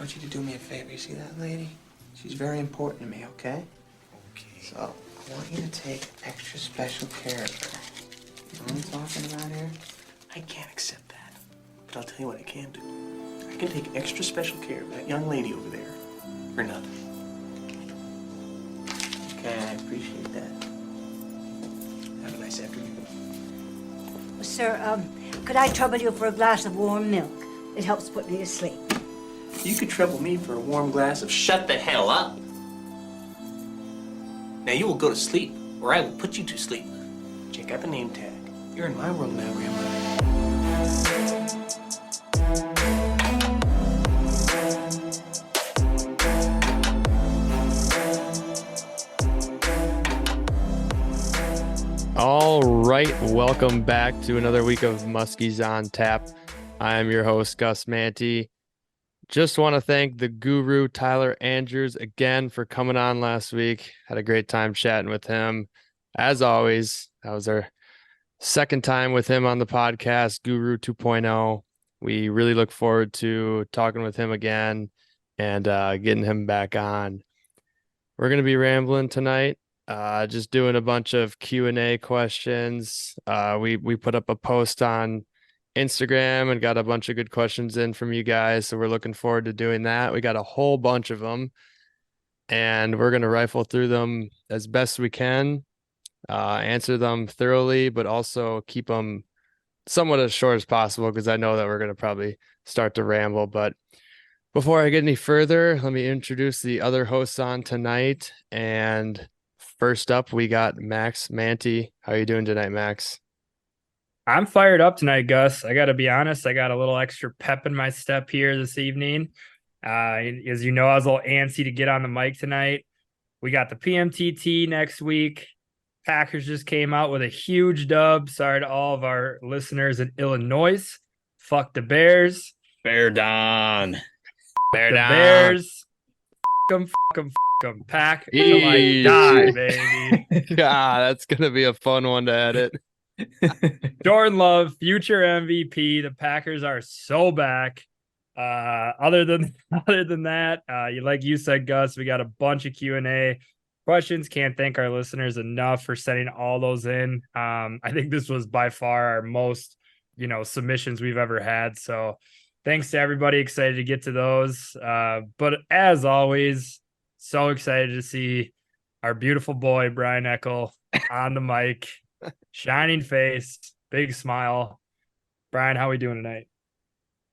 want you to do me a favor. You see that lady? She's very important to me, okay? Okay. So, I want you to take extra special care of her. You know what I'm talking about here? I can't accept that. But I'll tell you what I can do. I can take extra special care of that young lady over there for nothing. Okay, I appreciate that. Have a nice afternoon. Sir, could I trouble you for a glass of warm milk? It helps put me to sleep. You could trouble me for a warm glass of shut the hell up. Now you will go to sleep, or I will put you to sleep. Check out the name tag. You're in my world now, Rambo. All right, welcome back to another week of Muskies on Tap. I am your host, Gus Manti. Just want to thank the guru, Tyler Andrews, again for coming on last week. Had a great time chatting with him. As always, that was our second time with him on the podcast, Guru 2.0. We really look forward to talking with him again and getting him back on. We're going to be rambling tonight. Just doing a bunch of Q&A questions. We put up a post on Instagram and got a bunch of good questions in from you guys. So we're looking forward to doing that. We got a whole bunch of them and we're going to rifle through them as best we can, answer them thoroughly, but also keep them somewhat as short as possible because I know that we're going to probably start to ramble. But before I get any further, let me introduce the other hosts on tonight. And first up, we got Max Manti. How are you doing tonight, Max? I'm fired up tonight, Gus. I got to be honest. I got a little extra pep in my step here this evening. As you know, I was a little antsy to get on the mic tonight. We got the PMTT next week. Packers just came out with a huge dub. Sorry to all of our listeners in Illinois. Fuck the Bears. Bear down. Bear The down. Bears. Fuck them. Pack till I die, baby. Yeah, that's going to be a fun one to edit. Jordan Love, future MVP. The Packers are so back. Other than that, like you said, Gus, we got a bunch of Q&A questions. Can't thank our listeners enough for sending all those in. I think this was by far our most, submissions we've ever had. So thanks to everybody. Excited to get to those. But as always, so excited to see our beautiful boy, Brian Eckel, on the mic. Shining face, big smile. Brian, how are we doing tonight?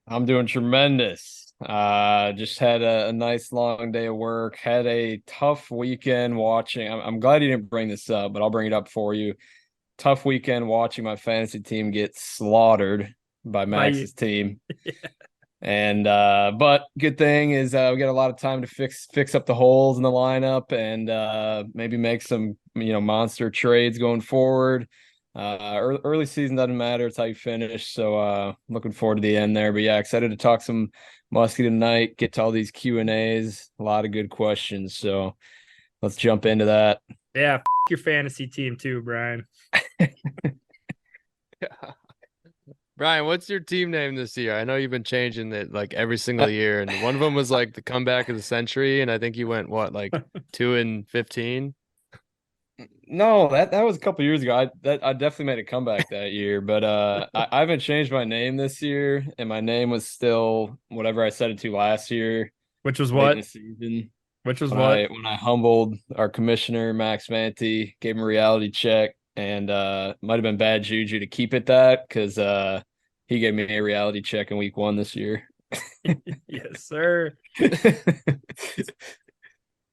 I'm doing tremendous. Just had a nice long day of work. Had a tough weekend watching. I'm glad you didn't bring this up, but I'll bring it up for you. Tough weekend watching my fantasy team get slaughtered by Max's team. Yeah. And but good thing is we got a lot of time to fix up the holes in the lineup and maybe make some monster trades going forward. Early season doesn't matter, it's how you finish. So looking forward to the end there. But yeah, excited to talk some Musky tonight, get to all these Q&As, a lot of good questions. So let's jump into that. Yeah, your fantasy team too, Brian. Brian, what's your team name this year? I know you've been changing it like every single year, and one of them was like the comeback of the century, and I think you went what, like 2-15? No, that was a couple years ago. I definitely made a comeback that year, but I haven't changed my name this year, and my name was still whatever I set it to last year. Which was late what? in the season. Which was when what? when I humbled our commissioner Max Manti, gave him a reality check, and might have been bad juju to keep it that because he gave me a reality check in week 1 this year. Yes, sir.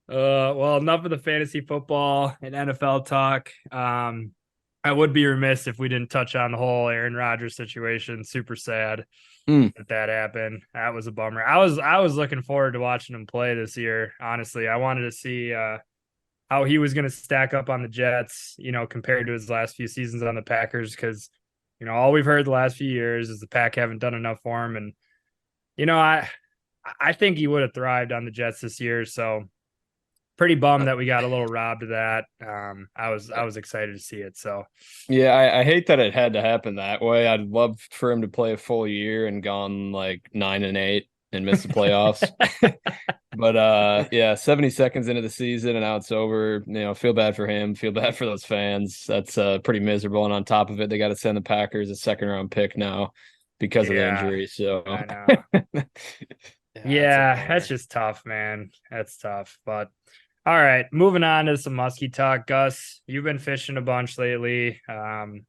Well, enough of the fantasy football and NFL talk. I would be remiss if we didn't touch on the whole Aaron Rodgers situation. Super sad that happened. That was a bummer. I was looking forward to watching him play this year. Honestly, I wanted to see how he was going to stack up on the Jets, compared to his last few seasons on the Packers, because all we've heard the last few years is the Pack haven't done enough for him, and I think he would have thrived on the Jets this year. So pretty bummed that we got a little robbed of that. I was excited to see it. So yeah, I hate that it had to happen that way. I'd love for him to play a full year and gone like 9-8 and missed the playoffs. But yeah, 70 seconds into the season and now it's over. Feel bad for him. Feel bad for those fans. That's pretty miserable. And on top of it, they got to send the Packers a second round pick now because of the Yeah, injury. So I know. That's a Yeah, that's bummer. just tough, man. That's tough. But all right, moving on to some musky talk. Gus, you've been fishing a bunch lately. Kind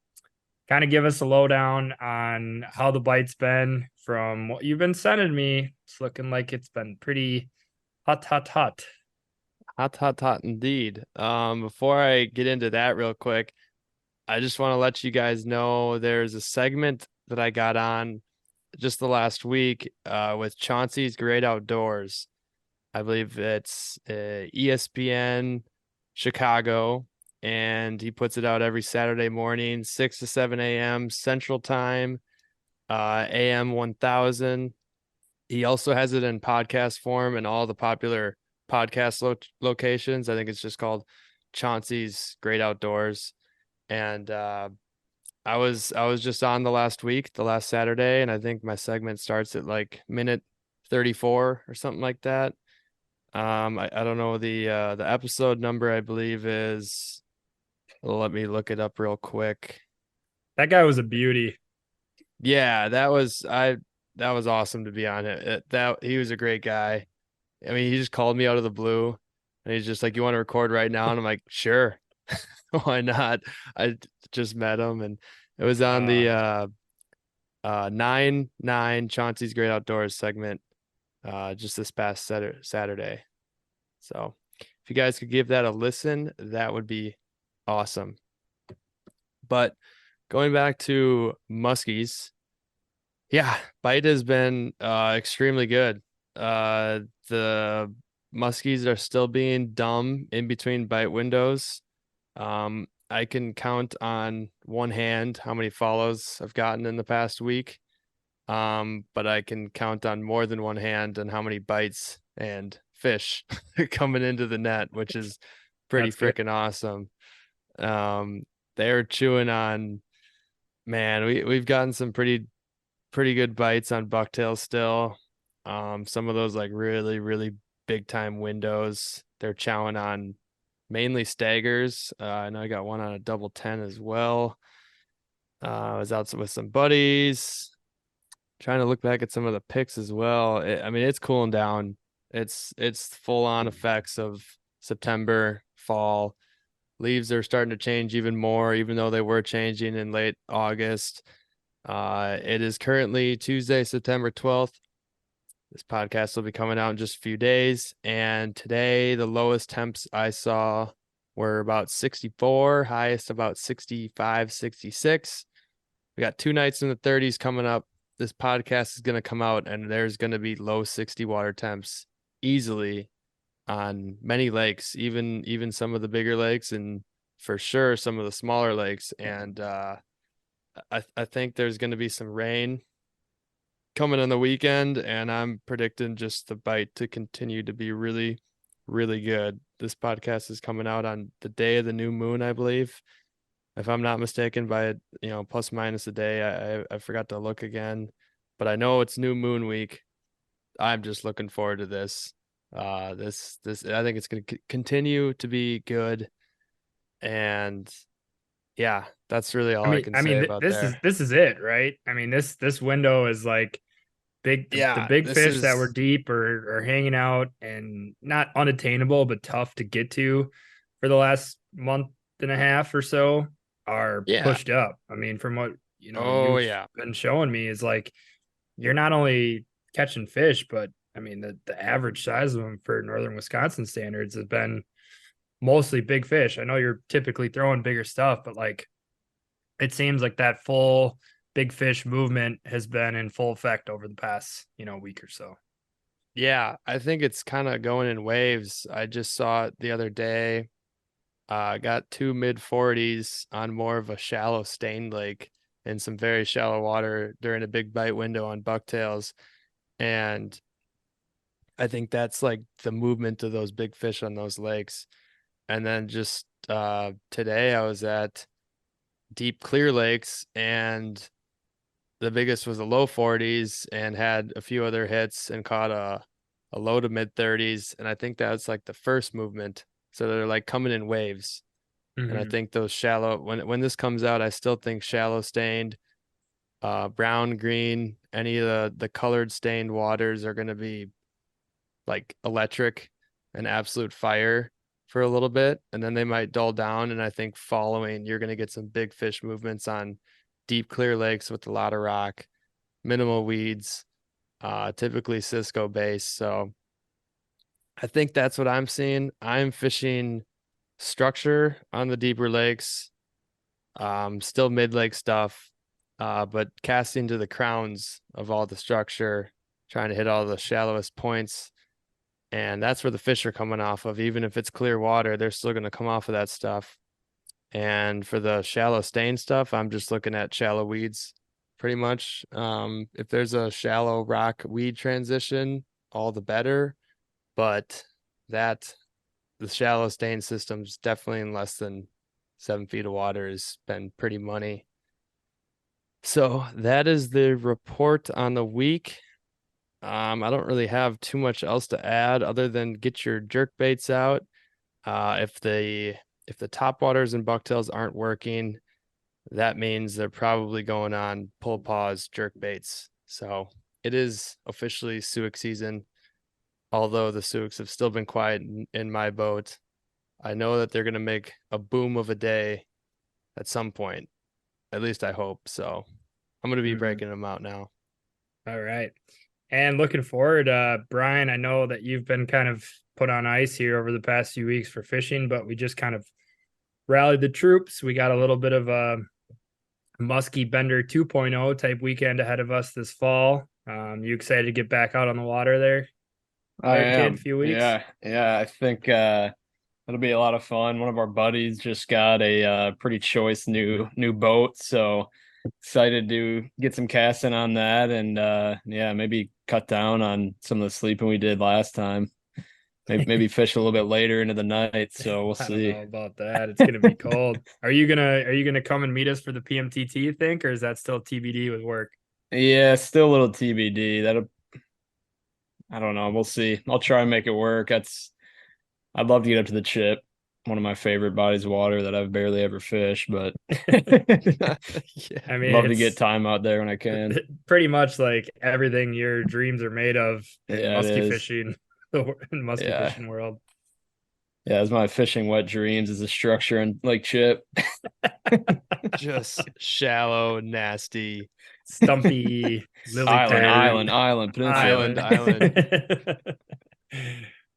of give us a lowdown on how the bite's been from what you've been sending me. It's looking like it's been pretty hot, hot, hot. Hot, hot, hot indeed. Before I get into that real quick, I just want to let you guys know there's a segment that I got on just the last week with Chauncey's Great Outdoors. I believe it's ESPN Chicago, and he puts it out every Saturday morning, 6 to 7 a.m. Central Time, AM 1000. He also has it in podcast form and all the popular podcast locations. I think it's just called Chauncey's Great Outdoors. And I was just on the last Saturday, and I think my segment starts at like minute 34 or something like that. I don't know the episode number. I believe is, let me look it up real quick. That guy was a beauty. Yeah, that was awesome to be on it. That he was a great guy. I mean, he just called me out of the blue, and he's just like, "You want to record right now?" And I'm like, "Sure, why not?" I just met him, and it was on the 9-9 Chauncey's Great Outdoors segment, just this past Saturday. So if you guys could give that a listen, that would be awesome. But going back to muskies, yeah, bite has been extremely good. The muskies are still being dumb in between bite windows. I can count on one hand how many follows I've gotten in the past week. But I can count on more than one hand on how many bites and fish coming into the net, which is pretty That's good. freaking awesome. They're chewing on, man, we've gotten some pretty good bites on bucktail still. Some of those like really, really big time windows. They're chowing on mainly staggers. I know I got one on a double 10 as well. I was out with some buddies, trying to look back at some of the picks as well. I mean, it's cooling down. It's full on effects of September, fall. Leaves are starting to change even more, even though they were changing in late August. It is currently Tuesday, September 12th. This podcast will be coming out in just a few days. And today, the lowest temps I saw were about 64, highest about 65, 66. We got 2 nights in the 30s coming up. This podcast is going to come out, and there's going to be low 60 water temps easily on many lakes, even some of the bigger lakes, and for sure some of the smaller lakes. And I think there's going to be some rain coming on the weekend, and I'm predicting just the bite to continue to be really, really good. This podcast is coming out on the day of the new moon, I believe, if I'm not mistaken, by plus minus a day. I forgot to look again, but I know it's new moon week. I'm just looking forward to this. This I think it's going to continue to be good, and yeah, that's really all I can say about there. This is it, right? I mean, this window is like the Yeah, big this fish that were is deep or hanging out and not unattainable, but tough to get to for the last month and a half or so are yeah. pushed up. I mean, from what Oh you've yeah. been showing me is like you're not only catching fish, but I mean the average size of them for northern Wisconsin standards has been mostly big fish. I know you're typically throwing bigger stuff, but like it seems like that full big fish movement has been in full effect over the past, week or so. Yeah, I think it's kind of going in waves. I just saw it the other day. Got 2 mid 40s on more of a shallow stained lake in some very shallow water during a big bite window on bucktails. And I think that's like the movement of those big fish on those lakes. And then just today I was at Deep Clear Lakes, and the biggest was the low 40s and had a few other hits and caught a low to mid 30s. And I think that's like the first movement. So they're like coming in waves. And I Mhm. think those shallow, when this comes out, I still think shallow stained, brown, green, any of the colored stained waters are going to be like electric and absolute fire for a little bit. And then they might dull down. And I think following, you're going to get some big fish movements on deep, clear lakes with a lot of rock, minimal weeds, typically Cisco base. So I think that's what I'm seeing. I'm fishing structure on the deeper lakes, still mid lake stuff, but casting to the crowns of all the structure, trying to hit all the shallowest points. And that's where the fish are coming off of. Even if it's clear water, they're still going to come off of that stuff. And for the shallow stain stuff, I'm just looking at shallow weeds pretty much. If there's a shallow rock weed transition, all the better. But that the shallow stain system's definitely in less than 7 feet of water has been pretty money. So that is the report on the week. I don't really have too much else to add other than get your jerk baits out. If the top waters and bucktails aren't working, that means they're probably going on pull pause jerk baits. So it is officially suic season, although the suics have still been quiet in my boat. I know that they're going to make a boom of a day at some point. At least I hope so. I'm going to be Mhm. breaking them out now. All right. And looking forward, Brian, I know that you've been kind of put on ice here over the past few weeks for fishing, but we just kind of rallied the troops. We got a little bit of a Musky Bender 2.0 type weekend ahead of us this fall. You excited to get back out on the water there? I Kid, a am. few weeks. Yeah. I think it'll be a lot of fun. One of our buddies just got a pretty choice new boat, so excited to get some casting on that, and yeah, maybe cut down on some of the sleeping we did last time. Maybe fish a little bit later into the night, so we'll I don't see. know about that. It's gonna be cold. Are you gonna come and meet us for the PMTT, you think, or is that still TBD with work? Yeah, still a little TBD. That'll I don't know. We'll see. I'll try and make it work. I'd love to get up to the Chip, one of my favorite bodies of water that I've barely ever fished, but Yeah. I mean, love to get it's time out there when I can. pretty much like everything your dreams are made of in Yeah, it musky is. fishing, in musky Yeah. fishing world. Yeah, it's my fishing wet dreams is a structure in Lake Chip. Just shallow, nasty Stumpy, lily pad, Island, peninsula. island.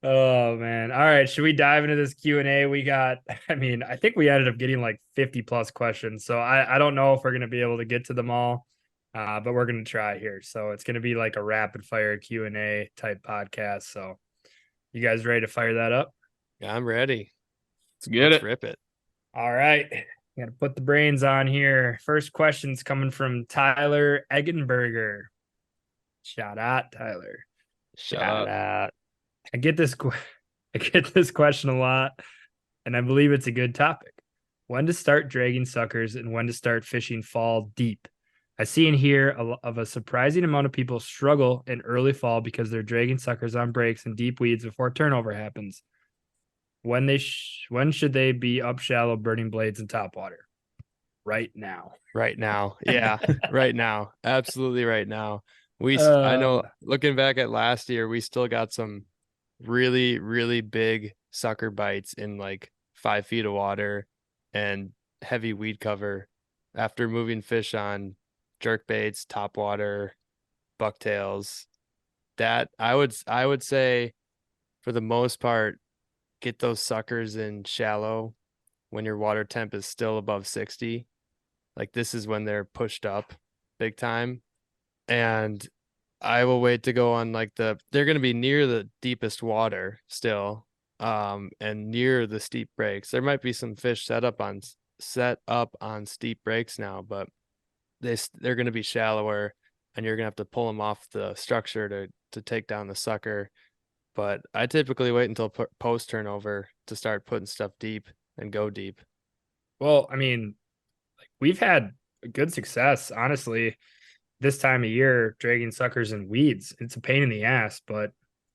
Oh man. All right. Should we dive into this Q&A? I think we ended up getting like 50 plus questions. So I don't know if we're going to be able to get to them all. But we're going to try here. So it's going to be like a rapid fire Q&A type podcast. So you guys ready to fire that up? I'm ready. Let's get Let's it. rip it. All right. Got to put the brains on here. First question's coming from Tyler Eggenberger. Shout out, Tyler. Shout out. I get this question a lot, and I believe it's a good topic. When to start dragging suckers and when to start fishing fall deep. I see and hear of a surprising amount of people struggle in early fall because they're dragging suckers on breaks and deep weeds before turnover happens. When should they be up shallow burning blades in top water? Right now. Right now. Yeah. Right now. Absolutely right now. I know looking back at last year, we still got some really, really big sucker bites in like 5 feet of water and heavy weed cover after moving fish on jerk baits, top water, bucktails. That I would say for the most part, get those suckers in shallow when your water temp is still above 60. Like this is when they're pushed up big time. And I will wait to go on like they're going to be near the deepest water still, and near the steep breaks. There might be some fish set up on steep breaks now, but they're going to be shallower, and you're going to have to pull them off the structure to take down the sucker. But I typically wait until post turnover to start putting stuff deep and go deep. Well, I mean, like we've had good success, honestly. this time of year, dragging suckers in weeds, it's a pain in the ass, but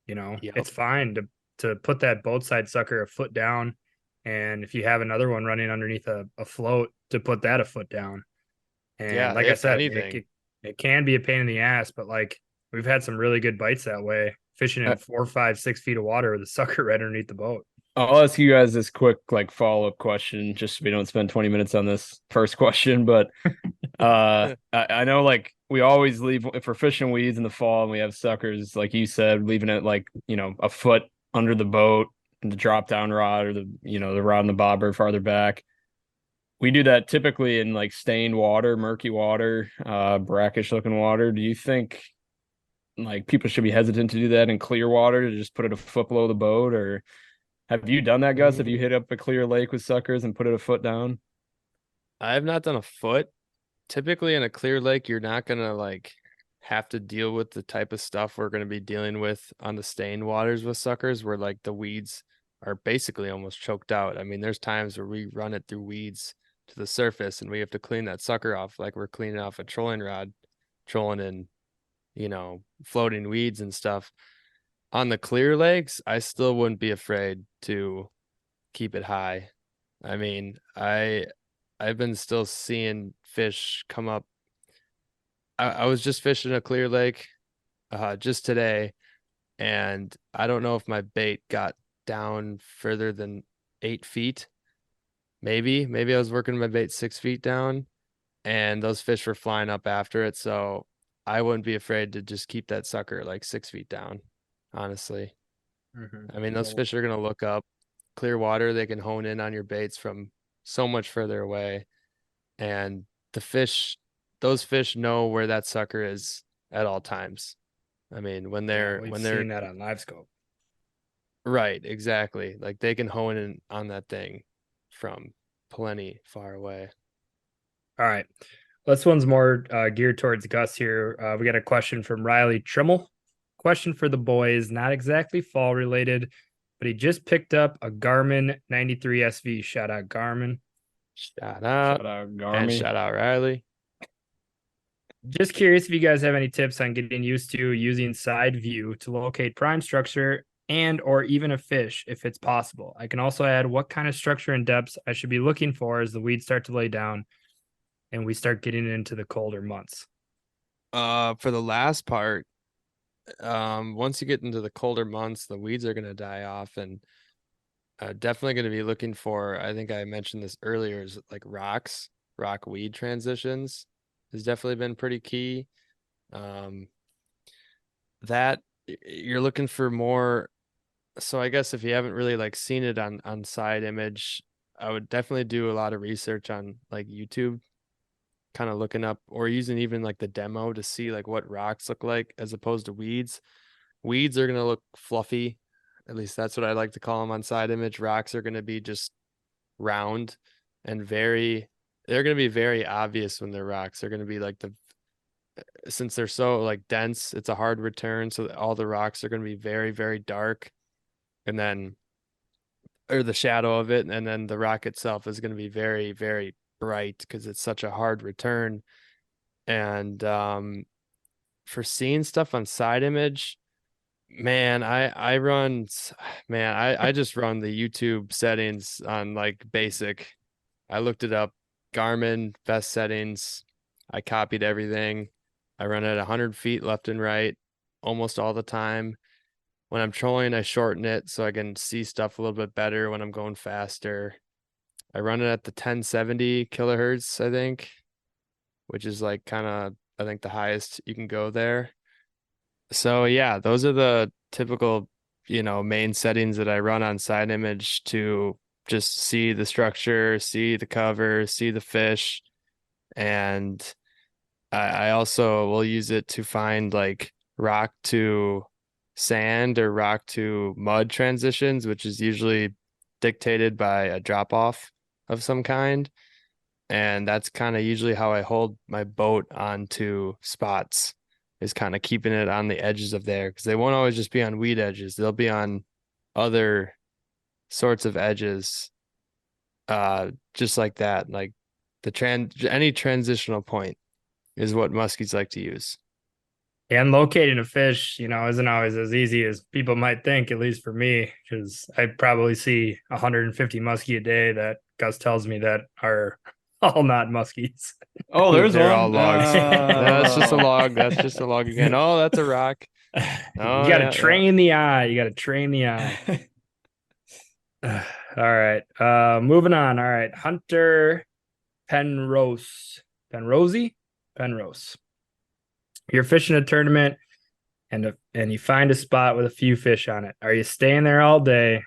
Yep. it's fine to put that boat side sucker a foot down. And if you have another one running underneath a float, to put that a foot down. And Yeah, like I if said, anything. it can be a pain in the ass, but like we've had some really good bites that way, fishing in 4, 5, 6 feet of water with a sucker right underneath the boat. I'll ask you guys this quick like follow-up question, just so we don't spend 20 minutes on this first question. But I know like we always leave if we're fishing weeds in the fall and we have suckers, like you said, leaving it like, a foot under the boat and the drop down rod or the rod and the bobber farther back. We do that typically in like stained water, murky water, brackish looking water. Do you think like people should be hesitant to do that in clear water to just put it a foot below the boat? Or have you done that, Gus? Have you hit up a clear lake with suckers and put it a foot down? I have not done a foot. Typically in a clear lake, you're not gonna like have to deal with the type of stuff we're gonna be dealing with on the stained waters with suckers, where like the weeds are basically almost choked out. I mean, there's times where we run it through weeds to the surface and we have to clean that sucker off like we're cleaning off a trolling rod, trolling in, floating weeds and stuff. On the clear lakes, I still wouldn't be afraid to keep it high. I mean, I've been still seeing fish come up. I was just fishing a clear lake just today, and I don't know if my bait got down further than 8 feet. Maybe I was working my bait 6 feet down, and those fish were flying up after it. So I wouldn't be afraid to just keep that sucker like 6 feet down, honestly. I mean, those fish are gonna look up. Clear water, they can hone in on your baits from so much further away. And those fish know where that sucker is at all times. I mean, when they're seen that on live scope. right, exactly. Like they can hone in on that thing from plenty far away. All right. This one's more geared towards Gus here. We got a question from Riley Trimmel. Question for the boys, not exactly fall related, but he just picked up a Garmin 93 SV. Shout out Garmin. Shout out Garmin. and shout out Riley. Just curious if you guys have any tips on getting used to using side view to locate prime structure and or even a fish if it's possible. I can also add what kind of structure and depths I should be looking for as the weeds start to lay down and we start getting into the colder months. For the last part, once you get into the colder months, the weeds are going to die off, and definitely going to be looking for, I think I mentioned this earlier, is like rock weed transitions has definitely been pretty key. That you're looking for more. So I guess if you haven't really like seen it on side image, I would definitely do a lot of research on like YouTube, kind of looking up or using even like the demo to see like what rocks look like as opposed to weeds. Weeds are going to look fluffy. At least that's what I like to call them on side image. Rocks are going to be just round and they're going to be very obvious when they're rocks. They're going to be like since they're so like dense, it's a hard return. So all the rocks are going to be very, very dark. And then, or the shadow of it. And then the rock itself is going to be very, very bright because it's such a hard return. And for seeing stuff on side image, man, I just run the YouTube settings on like basic. I looked it up, Garmin best settings. I copied everything. I run at 100 feet left and right almost all the time. When I'm trolling, I shorten it so I can see stuff a little bit better when I'm going faster. I run it at the 1070 kilohertz, I think, which is like kind of, I think the highest you can go there. So yeah, those are the typical, main settings that I run on side image to just see the structure, see the cover, see the fish. And I also will use it to find like rock to sand or rock to mud transitions, which is usually dictated by a drop off of some kind. And that's kind of usually how I hold my boat onto spots, is kind of keeping it on the edges of there, because they won't always just be on weed edges. They'll be on other sorts of edges, just like that, like any transitional point. is what muskies like to use. And locating a fish, isn't always as easy as people might think, at least for me, because I probably see 150 muskie a day that Gus tells me that are all not muskies. Oh, there's They're one. all logs. That's just a Oh. log. That's just a log again. Oh, that's a rock. You Oh, got to yeah, train the eye. You got to train the eye. All right. Moving on. All right. Hunter Penrose. Penrose. You're fishing a tournament and you find a spot with a few fish on it. Are you staying there all day,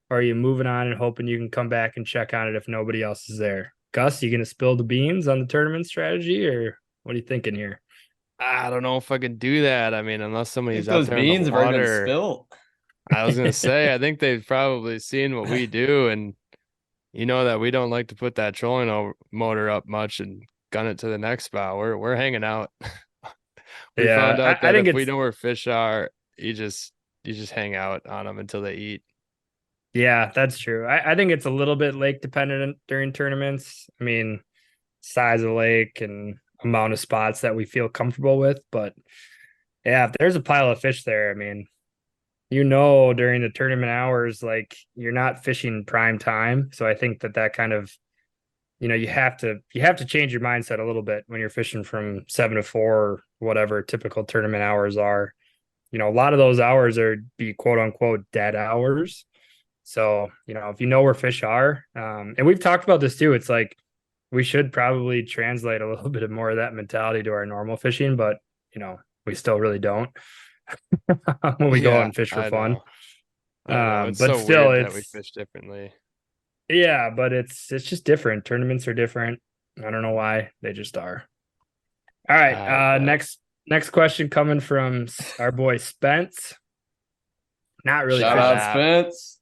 or are you moving on and hoping you can come back and check on it if nobody else is there? Gus, you gonna spill the beans on the tournament strategy, or what are you thinking here? I don't know if I can do that. I mean, unless I think somebody's out those there in the beans have already been water. spilt. I was gonna say, I think they've probably seen what we do, and you know that we don't like to put that trolling motor up much and gun it to the next spot. We're hanging out. We found Yeah, out I that think if we it's know where fish are, you just hang out on them until they eat. yeah, that's true. I think it's a little bit lake dependent during tournaments. I mean, size of lake and amount of spots that we feel comfortable with. But yeah, if there's a pile of fish there, I mean, during the tournament hours, like you're not fishing prime time. So I think that kind of, you have to change your mindset a little bit when you're fishing from 7 to 4 or whatever typical tournament hours are. A lot of those hours are be quote unquote dead hours. So, if you know where fish are, and we've talked about this too, it's like we should probably translate a little bit more of that mentality to our normal fishing, but we still really don't when we go out Yeah, and fish for I fun. know. I know. It's But so still, weird that we fish differently. yeah, but it's just different. Tournaments are different. I don't know why, they just are. All right. I bet. Next question coming from our boy Spence. Not really Shout Shut out fishing. up. Spence.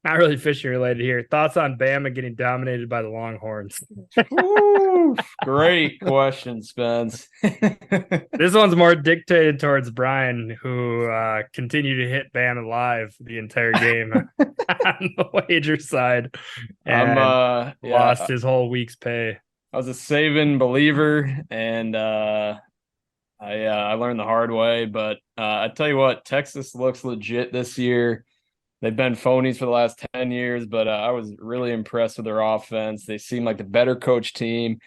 Not really fishing related here. Thoughts on Bama getting dominated by the Longhorns? Woo, great question, Spence. This one's more dictated towards Brian, who continued to hit Bama live the entire game on the wager side, and lost his whole week's pay. I was a Saban believer, and I learned the hard way. But I tell you what, Texas looks legit this year. They've been phonies for the last 10 years, but I was really impressed with their offense. They seem like the better coach team.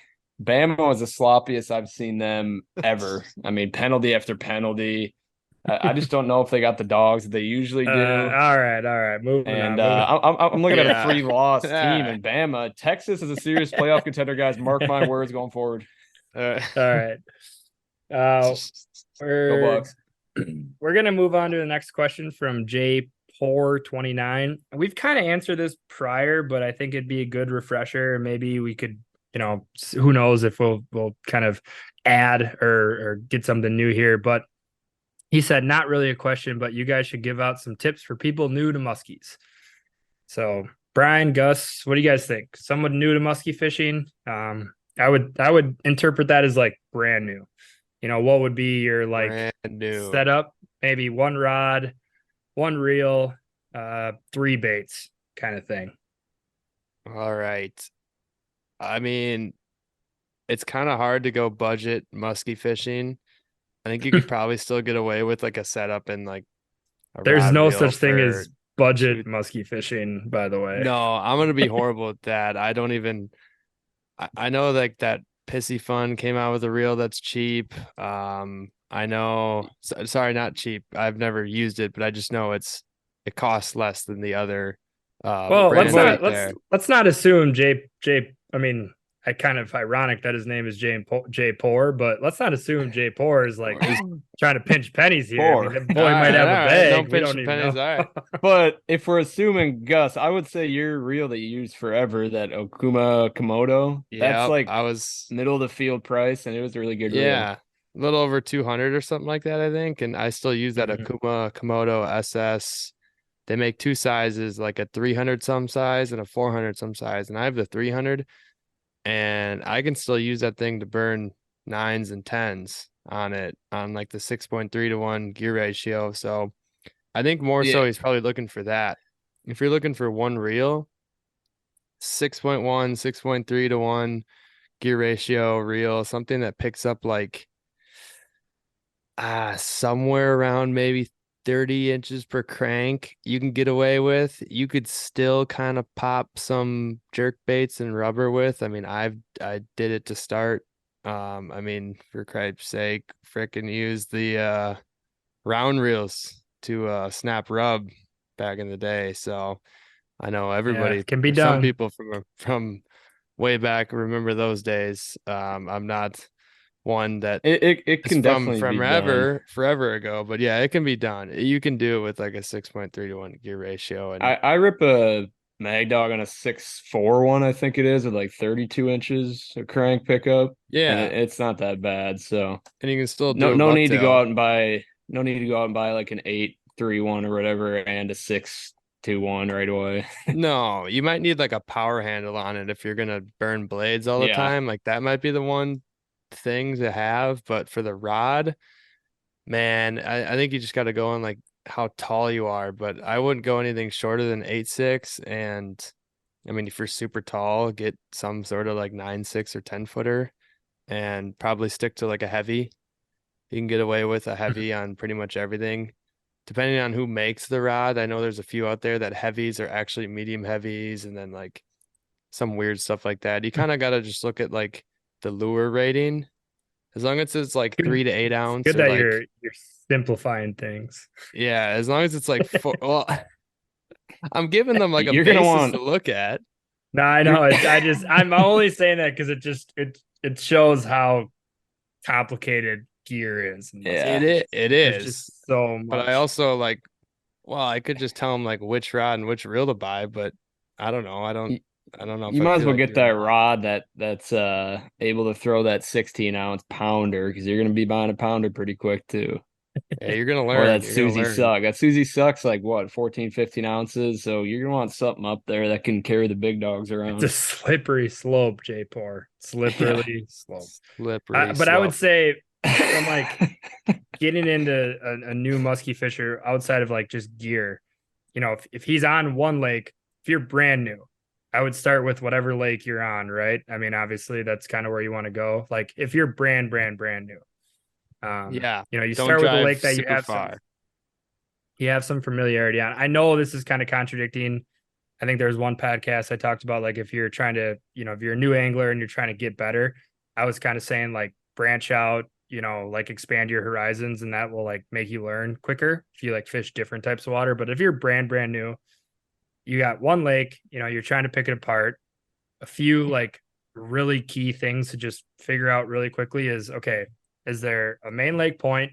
Bama was the sloppiest I've seen them ever. I mean, penalty after penalty. I just don't know if they got the dogs that they usually do. All right. Moving And on. I'm looking at a Yeah. free loss team Yeah. in Bama. Texas is a serious playoff contender, guys. Mark my words going forward. All right. Go We're Bucks. we're gonna move on to the next question from J Poor 29. We've kind of answered this prior, but I think it'd be a good refresher. Maybe we could, who knows if we'll kind of add or get something new here. But he said, not really a question, but you guys should give out some tips for people new to muskies. So Brian, Gus, what do you guys think? Someone new to muskie fishing? I would interpret that as like brand new. What would be your like Brand new. setup? Maybe one rod, one reel, 3 baits kind of thing. All right. I mean, it's kind of hard to go budget musky fishing. I think you could probably still get away with like a setup and like a There's rod no reel such thing for as budget two- musky fishing, by the way. No, I'm gonna be horrible at that. I don't even. I know like that Pissy Fun came out with a reel that's cheap. I know. Sorry, not cheap. I've never used it, but I just know it costs less than the other. Well, brands out there. let's not assume J. I mean, I kind of ironic that his name is J. Poor, but let's not assume J. Poor is like trying to pinch pennies here. I mean, Poor. the boy might have a bag. Don't We pinch don't the even pennies. know. All right. But if we're assuming Gus, I would say your reel that you used forever, that Okuma Komodo, that's Yep, like I was. middle of the field price, and it was a really good reel. Yeah, a little over 200 or something like that, I think. And I still use that Mhm. Akuma Komodo SS. They make 2 sizes, like a 300 some size and a 400 some size. And I have the 300, and I can still use that thing to burn 9s and 10s on it on like the 6.3 to 1 gear ratio. So I think more so Yeah. he's probably looking for that. If you're looking for one reel, 6.1, 6.3 to 1 gear ratio reel, something that picks up like somewhere around maybe 30 inches per crank, you can get away with. You could still kind of pop some jerk baits and rubber with. I mean, I did it to start. I mean, for Christ's sake, frickin' use the round reels to snap rub back in the day. So I know everybody, Can be or some done. people from way back remember those days. I'm not one that It can definitely from be done. forever ago, but yeah, it can be done. You can do it with like a 6.3 to 1 gear ratio, and I rip a Mag Dog on a 6.4 one, I think it is, with like 32 inches of crank pickup, and yeah, it's not that bad. So and you can still do no a no need to go bucktail. out and buy like an 8.3 1 or whatever and a 6.2 1 right away. No, you might need like a power handle on it if you're gonna burn blades all the Yeah. time. Like that might be the one thing to have, but for the rod, man, I think you just got to go on like how tall you are, but I wouldn't go anything shorter than 8'6", and I mean if you're super tall, get some sort of like 9'6" or 10 footer, and probably stick to like a heavy. You can get away with a heavy on pretty much everything. Depending on who makes the rod, I know there's a few out there that heavies are actually medium heavies and then like some weird stuff like that. You kind of got to just look at like the lure rating. As long as it's like Good. 3 to 8 ounce Good or that like, you're simplifying things. yeah, as long as it's like four, well, I'm giving them like a You're gonna basis want to look at. No, I you're know. I'm only saying that because it shows how complicated gear is. yeah. It There's is. just so But I much. also like, well, I could just tell them like which rod and which reel to buy, but I don't know. I don't know if You I might as feel well like get doing that that. rod that's able to throw that 16-ounce pounder, because you're gonna be buying a pounder pretty quick too. Yeah, you're gonna Or learn. that You're gonna Susie learn. suck. That Susie sucks like what, 14, 15 ounces. So you're gonna want something up there that can carry the big dogs It's a around. slippery slope, J Pour. Yeah. Slippery slope. Slippery But I would slope. say from like getting into a new musky fisher outside of like just gear, if he's on one lake, if you're brand new, I would start with whatever lake you're on, right? I mean, obviously that's kind of where you want to go. Like if you're brand new, Yeah. you Don't start with a drive lake that super far. you have some familiarity on. I know this is kind of contradicting. I think there's one podcast I talked about, like if you're trying to, if you're a new angler and you're trying to get better, I was kind of saying like branch out, like expand your horizons, and that will like make you learn quicker if you like fish different types of water. But if you're brand new, you got one lake, you're trying to pick it apart. A few like really key things to just figure out really quickly is, okay, is there a main lake point?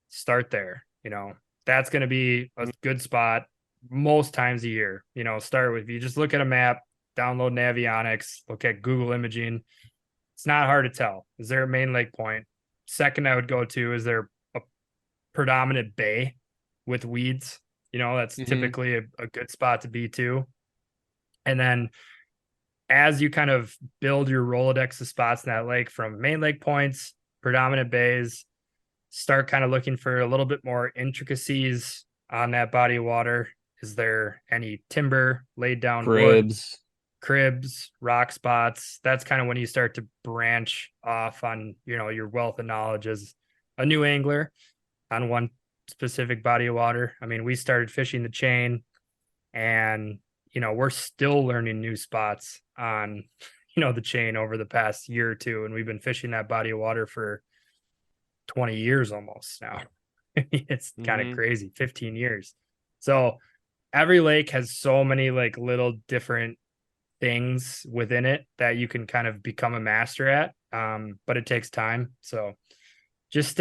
Start there. That's going to be a good spot most times a year. Start with, you just look at a map, download Navionics, look at Google imaging. It's not hard to tell. Is there a main lake point? Second, I would go to, is there a predominant bay with weeds? That's Hmm. typically a good spot to be to. And then as you kind of build your Rolodex of spots in that lake from main lake points, predominant bays, start kind of looking for a little bit more intricacies on that body of water. Is there any timber, laid down wood, Cribs. cribs, rock spots? That's kind of when you start to branch off on, your wealth of knowledge as a new angler on one specific body of water. I mean, we started fishing the chain, and we're still learning new spots on the chain over the past year or two, and we've been fishing that body of water for 20 years almost now. It's kind of Hmm. crazy, 15 years. So every lake has so many like little different things within it that you can kind of become a master at. But it takes time. So just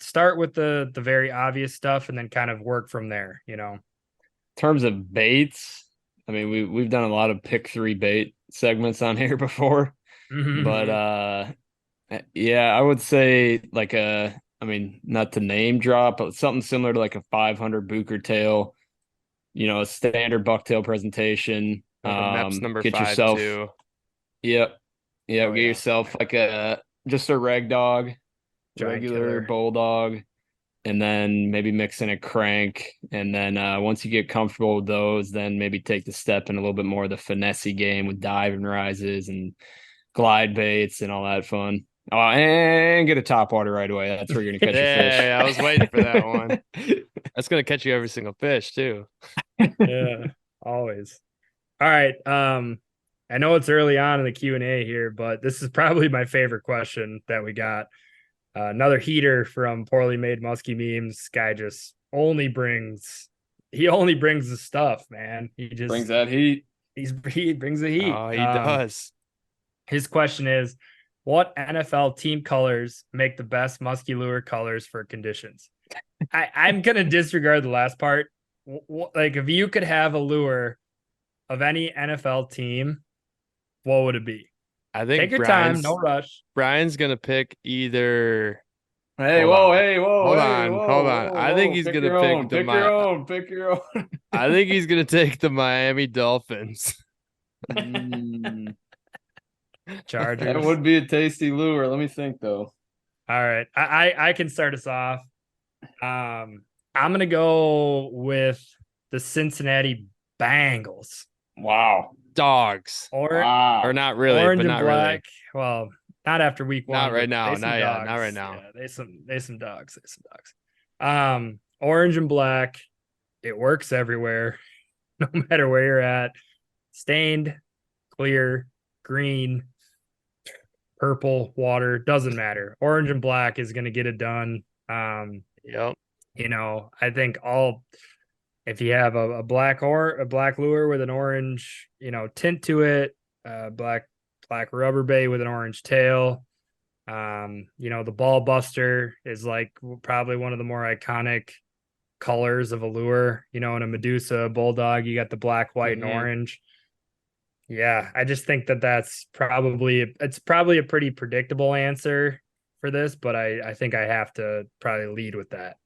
start with the very obvious stuff and then kind of work from there. In terms of baits, I mean, we've done a lot of pick three bait segments on here before, but Hmm. yeah, I would say like I mean, not to name drop, but something similar to like a 500 Booker tail, a standard bucktail presentation. Like a MEPS number Get five yourself, too. yep, Oh get yeah. yourself like just a reg dog, Giant regular killer. bulldog, and then maybe mix in a crank. And then once you get comfortable with those, then maybe take the step in a little bit more of the finessey game with dive and rises and glide baits and all that fun. Oh, and get a top water right away. That's where you're gonna catch your fish. Yeah, I was waiting for that one. That's gonna catch you every single fish too. Yeah, always. All right. I know it's early on in the Q&A here, but this is probably my favorite question that we got. Another heater from Poorly Made Musky Memes. Guy just only brings the stuff, man. He just Brings that heat. he brings the heat. Oh, he does. His question is, what NFL team colors make the best musky lure colors for conditions? I'm gonna disregard the last part. Like, if you could have a lure of any NFL team, what would it be? I think Take your Brian's, time, no rush. Brian's gonna pick either. Hey, Hold whoa, on. hey, whoa, Hold hey, on, whoa, hold on. whoa, I think whoa. he's Pick gonna your pick own, the pick your own, pick your own. I think he's gonna take the Miami Dolphins. Mm, Chargers. that would be a tasty lure. Let me think though. All right. I can start us off. I'm gonna go with the Cincinnati Bengals. Wow. Dogs. Or Wow. Or not really, orange but and not black. really. Well, not after week one. Not right but now. they some Not yet. dogs. Not right now. Yeah, they some dogs. They some dogs. Orange and black. It works everywhere, no matter where you're at. Stained, clear, green, purple, water, doesn't matter. Orange and black is gonna get it done. Yep. I think if you have a black lure with an orange, tint to it, black rubber bait with an orange tail. The ball buster is like probably one of the more iconic colors of a lure. In a Medusa bulldog, you got the black, white, and orange. Yeah, I just think that's probably a pretty predictable answer for this, but I think I have to probably lead with that.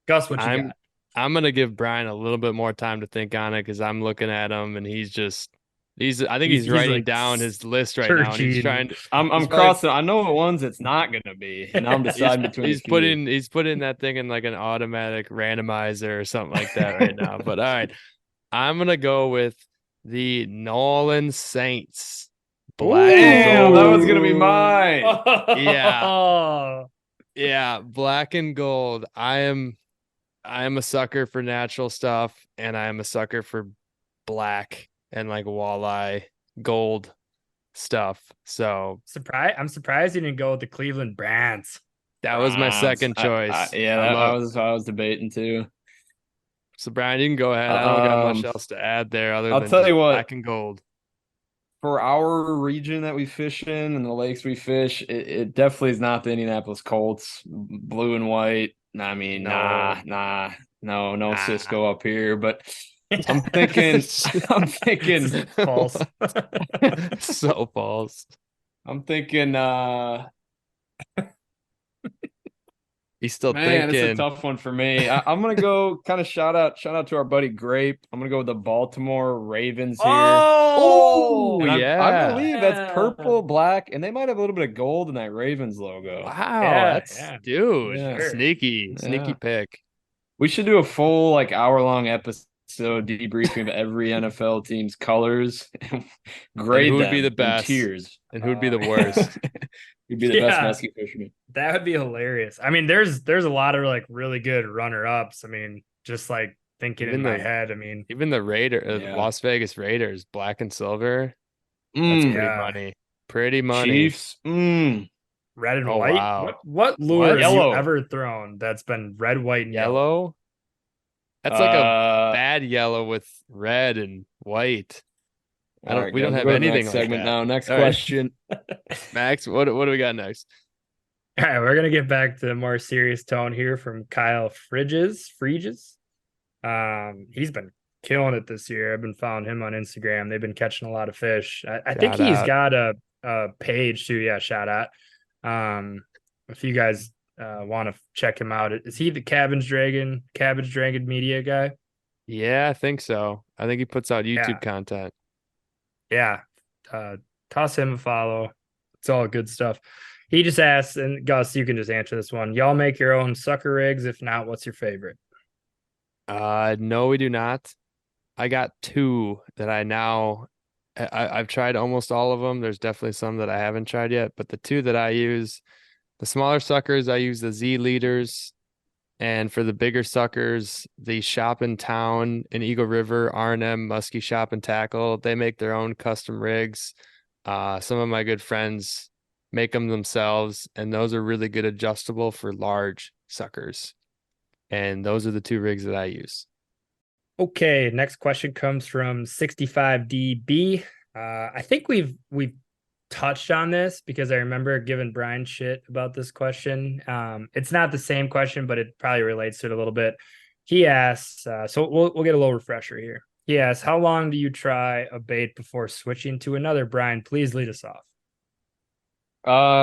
Gus, what you got? I'm gonna give Brian a little bit more time to think on it because I'm looking at him and I think he's writing like down his list right now and he's searching. trying to I'm crossing. I know what ones it's not gonna be. And now I'm deciding between he's a few. he's putting that thing in like an automatic randomizer or something like that right now. But all right. I'm gonna go with the Nolan Saints. Black and Damn, gold. that was gonna be mine. Yeah. Yeah, black and gold. I am a sucker for natural stuff, and I am a sucker for black and like walleye gold stuff. So I'm surprised you didn't go with the Cleveland Browns. that was my second choice. I was debating too. So Brian, you can go ahead. I don't got much else to add there other I'll than tell just you what. black and gold. For our region that we fish in and the lakes we fish, it definitely is not the Indianapolis Colts, blue and white. I mean, no Cisco up here. But I'm thinking, False. So false. I'm thinking, He's still man, thinking. it's a tough one for me. I'm gonna go kind of shout out to our buddy Grape. I'm gonna go with the Baltimore Ravens here. Oh, And yeah. I believe that's purple, black, and they might have a little bit of gold in that Ravens logo. Wow, dude, Yeah. sneaky pick. We should do a full hour-long episode debriefing of every NFL team's colors. Grade who would them be the in best tiers. and who'd be the worst. Who'd be the best musky fisherman? That would be hilarious. I mean, there's a lot of really good runner-ups. I mean, just thinking Even in my the- head. I mean, Even the Yeah. Las Vegas Raiders, black and silver. That's pretty Yeah. money. Pretty money. Chiefs. red and Oh, white. wow. What lure have Yellow. you ever thrown that's been red, white, and yellow? Yellow. That's like a bad yellow with red and white. We don't have anything like segment that. now. Next All right. question. Max, what do we got next? All right, we're gonna get back to a more serious tone here from Kyle Fridges. He's been killing it this year. I've been following him on Instagram. They've been catching a lot of fish. I think Shout he's out. got a page too. Yeah, shout out. If you guys want to check him out, is he the Cabbage Dragon Media guy? Yeah, I think so. I think he puts out YouTube content. Yeah, toss him a follow. It's all good stuff. He just asked, and Gus, you can just answer this one. Y'all make your own sucker rigs? If not, what's your favorite? No, we do not. I got two that I now I've tried almost all of them. There's definitely some that I haven't tried yet, but the two that I use, the smaller suckers, I use the Z leaders. And for the bigger suckers, the Shop in Town in Eagle River, R&M Musky Shop and Tackle, they make their own custom rigs. Some of my good friends make them themselves, and those are really good adjustable for large suckers. And those are the two rigs that I use. Okay, next question comes from 65DB. I think we've touched on this because I remember giving Brian shit about this question. It's not the same question, but it probably relates to it a little bit. He asks, so we'll get a little refresher here. He asks, how long do you try a bait before switching to another? Brian, please lead us off.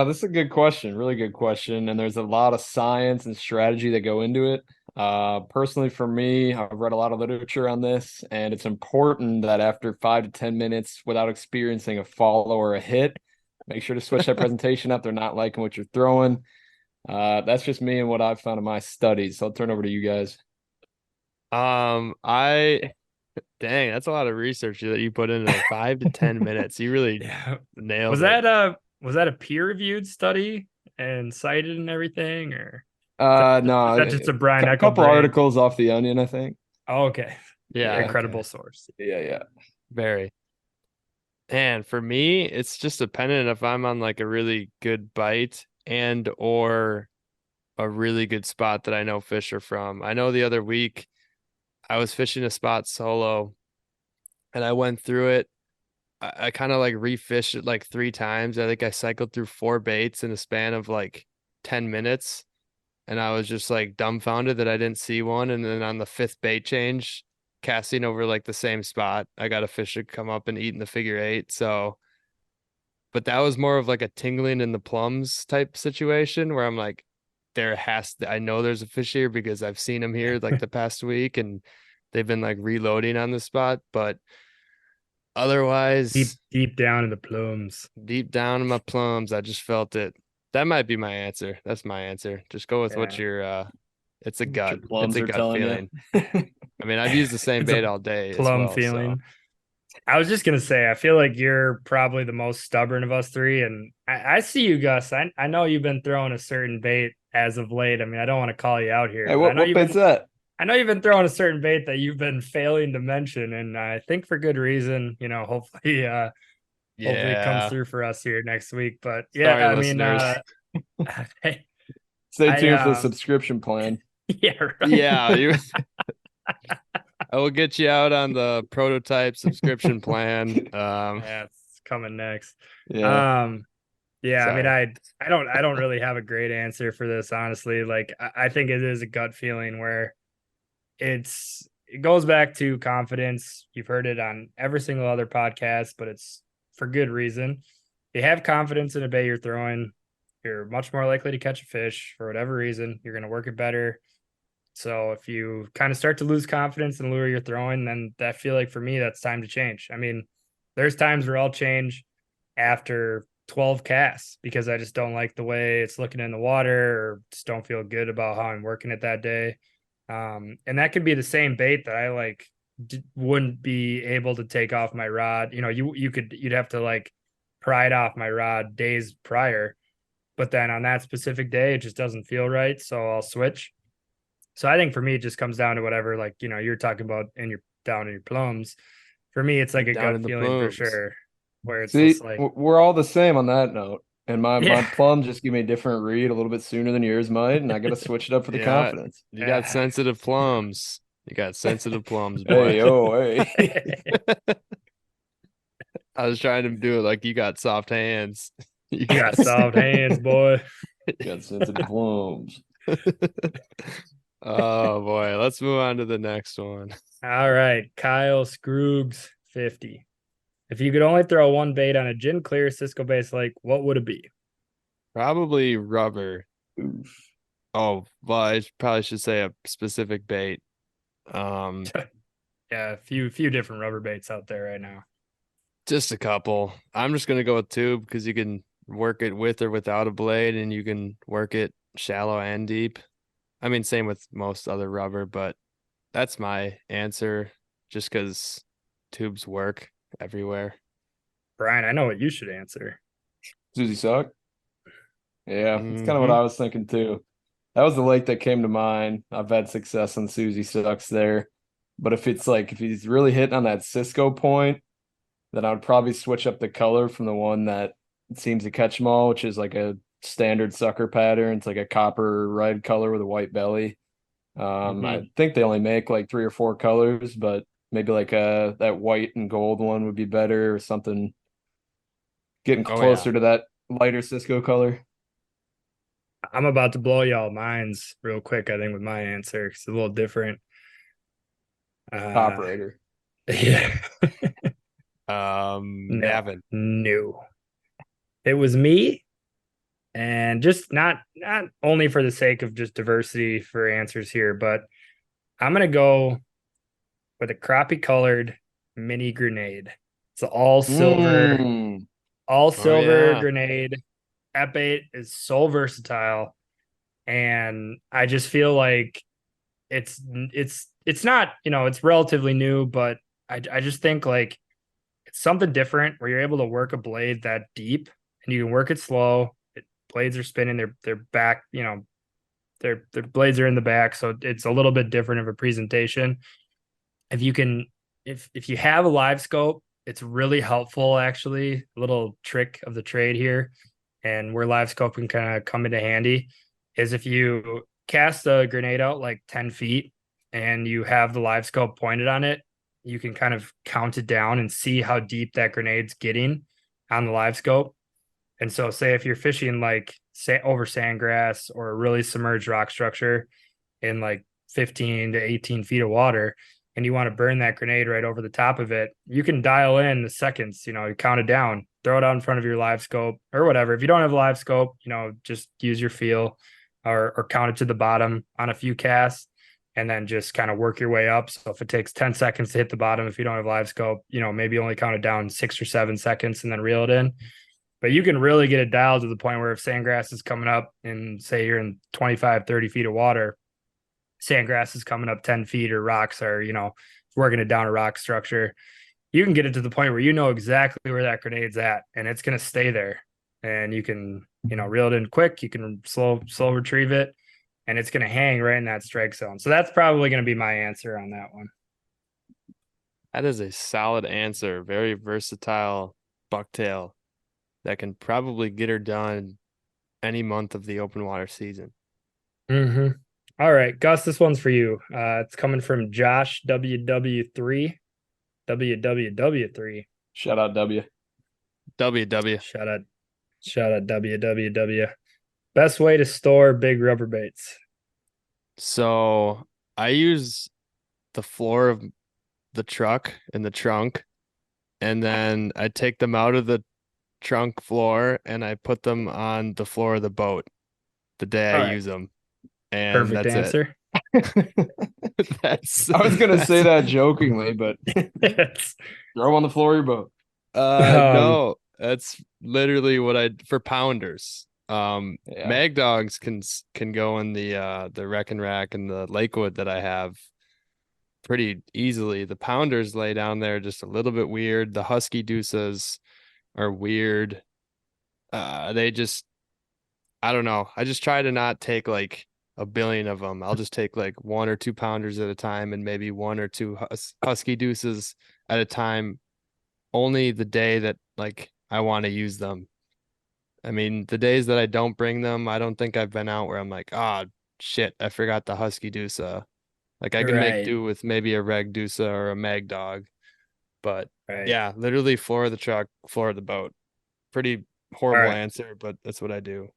This is a good question, really good question, and there's a lot of science and strategy that go into it. Personally, for me, I've read a lot of literature on this, and it's important that after 5 to 10 minutes, without experiencing a follow or a hit, make sure to switch that presentation up. They're not liking what you're throwing. That's just me and what I've found in my studies. So I'll turn over to you guys. I dang, that's a lot of research that you put into 5 to 10 minutes. You really nailed Was it. that a peer-reviewed study and cited and everything, or No, is that just a Brian a Echo couple brain? articles off the Onion, I think. Oh, okay. Yeah, Very okay. credible source. Yeah. very. And for me, it's just dependent if I'm on like a really good bite and or a really good spot that I know fish are from. I know the other week I was fishing a spot solo and I went through it. I kind of like refished it like 3 times. I think I cycled through 4 baits in a span of like 10 minutes. And I was just like dumbfounded that I didn't see one. And then on the 5th bait change, casting over like the same spot, I got a fish to come up and eat in the figure 8. So, but that was more of like a tingling in the plums type situation where I'm like, I know there's a fish here because I've seen them here like the past week and they've been like reloading on the spot. But otherwise, Deep down in the plums. deep down in my plums, I just felt it. That might be my answer. That's my answer. Just go with what Yeah. your it's a What gut. your It's plums a are gut telling feeling. you. I mean, I've used the same It's a bait all day as plum well. feeling. I was just gonna say, I feel like you're probably the most stubborn of us three, and I see you, Gus. I know you've been throwing a certain bait as of late. I mean, I don't want to call you out here, Hey, but what bait's that? I know you've been throwing a certain bait that you've been failing to mention, and I think for good reason. You know, hopefully, hopefully it comes Yeah. through for us here next week. But yeah, Sorry, I mean, listeners. I, Stay tuned for the I subscription plan. yeah, right. Yeah, I will get you out on the prototype subscription plan. Yeah, it's coming next. Yeah. Yeah, I mean, Sorry. I don't really have a great answer for this, honestly. Like, I think it is a gut feeling where it goes back to confidence. You've heard it on every single other podcast, but it's for good reason. You have confidence in a bait you're throwing, you're much more likely to catch a fish for whatever reason. You're going to work it better. So if you kind of start to lose confidence in the lure you're throwing, then I feel like for me, that's time to change. I mean, there's times where I'll change after 12 casts because I just don't like the way it's looking in the water or just don't feel good about how I'm working it that day. And that could be the same bait that I like wouldn't be able to take off my rod. You know, you'd have to like pry it off my rod days prior, but then on that specific day, it just doesn't feel right. So I'll switch. So I think for me, it just comes down to whatever, like, you know, you're talking about in your down in your plums. For me, it's like a Down in gut the feeling for plums. sure, where it's See, just like, we're all the same on that note. And my yeah, plum just give me a different read a little bit sooner than yours might, and I got to switch it up for the Yeah, confidence. you got sensitive plums. You got sensitive plums, boy. Hey, oh, hey. I was trying to do it like you got soft hands. you got soft hands, boy. Got sensitive plums. Oh boy, let's move on to the next one. All right, Kyle Scroogs 50. If you could only throw one bait on a gin clear Cisco based lake, what would it be? Probably rubber. Oof. Oh, well, I probably should say a specific bait. Yeah, a few different rubber baits out there right now. Just a couple. I'm just gonna go with tube because you can work it with or without a blade, and you can work it shallow and deep. I mean, same with most other rubber, but that's my answer just because tubes work everywhere. Brian, I know what you should answer. Susie Suck. Yeah, it's kind of what Mhm. I was thinking too. That was the lake that came to mind. I've had success on Susie Sucks there. But if he's really hitting on that Cisco point, then I would probably switch up the color from the one that seems to catch them all, which is like a standard sucker pattern. It's like a copper red color with a white belly. Mhm. I think they only make like 3 or 4 colors, but maybe like that white and gold one would be better or something getting Oh yeah. closer to that lighter Cisco color. I'm about to blow y'all minds real quick, I think, with my answer. It's a little different. Uh Operator. yeah. No, Navin. no. It was me, and just not only for the sake of just diversity for answers here, but I'm gonna go with a crappie colored mini grenade. It's Mm. all Oh silver yeah. grenade. Ep8 is so versatile, and I just feel like it's not, it's relatively new, but I just think like it's something different where you're able to work a blade that deep and you can work it slow. Blades are spinning, they're back, their blades are in the back, so it's a little bit different of a presentation. If you can, if you have a live scope, it's really helpful actually. A little trick of the trade here, and where live scope can kind of come into handy is if you cast a grenade out like 10 feet and you have the live scope pointed on it, you can kind of count it down and see how deep that grenade's getting on the live scope. And so, say if you're fishing like over sandgrass or a really submerged rock structure in like 15 to 18 feet of water, and you want to burn that grenade right over the top of it, you can dial in the seconds, you count it down, throw it out in front of your live scope or whatever. If you don't have a live scope, just use your feel or count it to the bottom on a few casts and then just kind of work your way up. So if it takes 10 seconds to hit the bottom, if you don't have live scope, maybe only count it down 6 or 7 seconds and then reel it in. But you can really get it dialed to the point where if sandgrass is coming up and say you're in 25, 30 feet of water, sandgrass is coming up 10 feet or rocks are, working it down a rock structure, you can get it to the point where you know exactly where that grenade's at and it's going to stay there. And you can, reel it in quick. You can slow retrieve it and it's going to hang right in that strike zone. So that's probably going to be my answer on that one. That is a solid answer. Very versatile bucktail that can probably get her done any month of the open water season. Mm-hmm. All right, Gus, this one's for you. It's coming from Josh WW3. WWW3. Shout out W. WW. Shout out WWW. Best way to store big rubber baits. So I use the floor of the truck in the trunk, and then I take them out of the trunk floor and I put them on the floor of the boat the day All I right. use them. And Perfect that's answer. That's I was gonna say that jokingly, but Yes. throw them on the floor of your boat. Um, No, that's literally what I for pounders. Yeah. Mag dogs can go in the wreck and rack and the Lakewood that I have pretty easily. The pounders lay down there just a little bit weird. The husky deuces are weird. They just I don't know. I just try to not take like a billion of them. I'll just take like 1 or 2 pounders at a time and maybe 1 or 2 husky deuces at a time. Only the day that like I want to use them. I mean, the days that I don't bring them, I don't think I've been out where I'm like, ah, shit, I forgot the husky deuce. Like I can make right. do with maybe a reg deuce or a mag dog, but Right. yeah, literally floor of the truck, floor of the boat. Pretty All horrible right. answer, but that's what I do.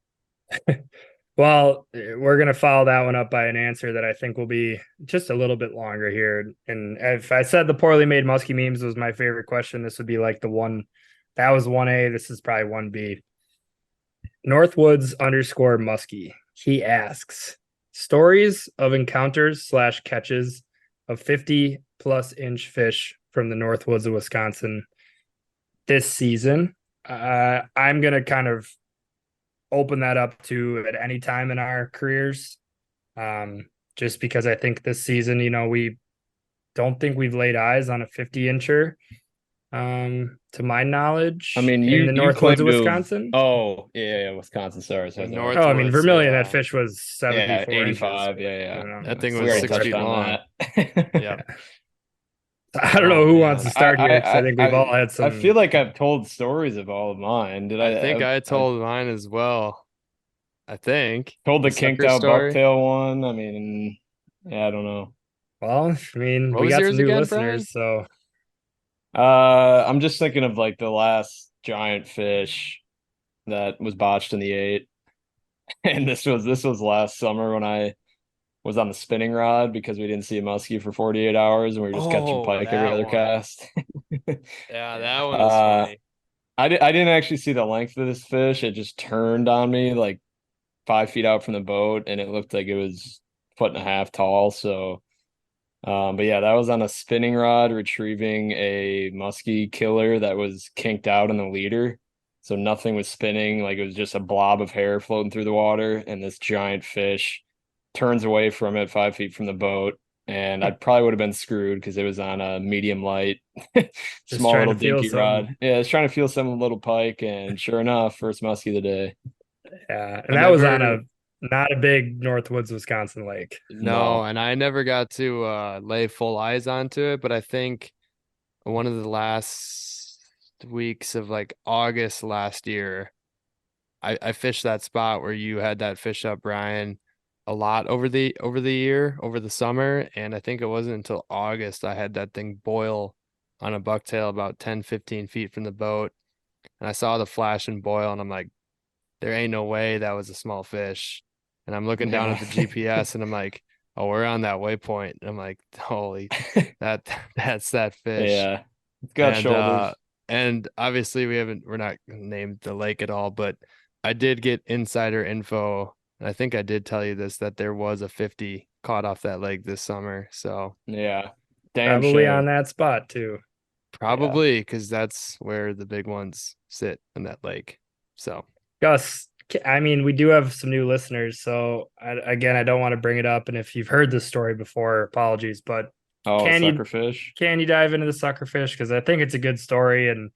Well, we're going to follow that one up by an answer that I think will be just a little bit longer here. And if I said the poorly made musky memes was my favorite question, this would be like the one that was 1A. This is probably 1B. Northwoods _ musky. He asks stories of encounters / catches of 50+ inch fish from the Northwoods of Wisconsin this season. I'm going to kind of open that up to at any time in our careers. Just because I think this season, we don't think we've laid eyes on a 50-incher. To my knowledge, I mean, in the you claim northwoods of to have. Wisconsin. Oh, yeah, Wisconsin. Sorry. Oh, I mean, Northwoods, vermilion, that yeah. fish was Yeah, 74 inches. 85. Yeah, I yeah. don't know. That thing We was already 6 touched feet on long. that. Yep. I don't know Oh who wants to man. start here because I think we've all had I feel some. like I've told stories of all of mine. Did I think I I told mine as well. I think told the the kinked sucker out story. bucktail one? I mean, yeah, I don't know. Well, I mean, What we was got some yours new again, Brian? listeners, so I'm just thinking of like the last giant fish that was botched in the eight. And this was last summer when I was on the spinning rod because we didn't see a muskie for 48 hours and we were just catching Oh, pike every that other one. cast. Yeah, that one was Uh, funny. I didn't actually see the length of this fish. It just turned on me like 5 feet out from the boat, and it looked like it was 1.5 feet tall. So, but yeah, that was on a spinning rod retrieving a muskie killer that was kinked out in the leader. So nothing was spinning, like it was just a blob of hair floating through the water, and this giant fish turns away from it 5 feet from the boat. And I probably would have been screwed because it was on a medium light, just small trying little to feel dinky some. rod. Yeah, I was trying to feel some little pike, and sure enough, first muskie of the day. Yeah, I and that was on never a not a big Northwoods, Wisconsin lake. No, No. and I never got to lay full eyes onto it, but I think one of the last weeks of like August last year, I fished that spot where you had that fish up, Brian, a lot over the summer, and I think it wasn't until August I had that thing boil on a bucktail about 10, 15 feet from the boat, and I saw the flash and boil, and I'm like, there ain't no way that was a small fish. And I'm looking down Yeah. at the GPS and I'm like, oh, we're on that waypoint. And I'm like, holy, that that's that fish. Yeah. It's got And shoulders. and obviously we're not named the lake at all, but I did get insider info. And I think I did tell you this, that there was a 50 caught off that lake this summer. So Yeah. Damn Probably on shame. that spot too. Yeah. probably because that's where the big ones sit in that lake. So Gus, I mean, we do have some new listeners, so again, I don't want to bring it up. And if you've heard this story before, apologies. But Oh, can you suckerfish. can you dive into the suckerfish? Because I think it's a good story, and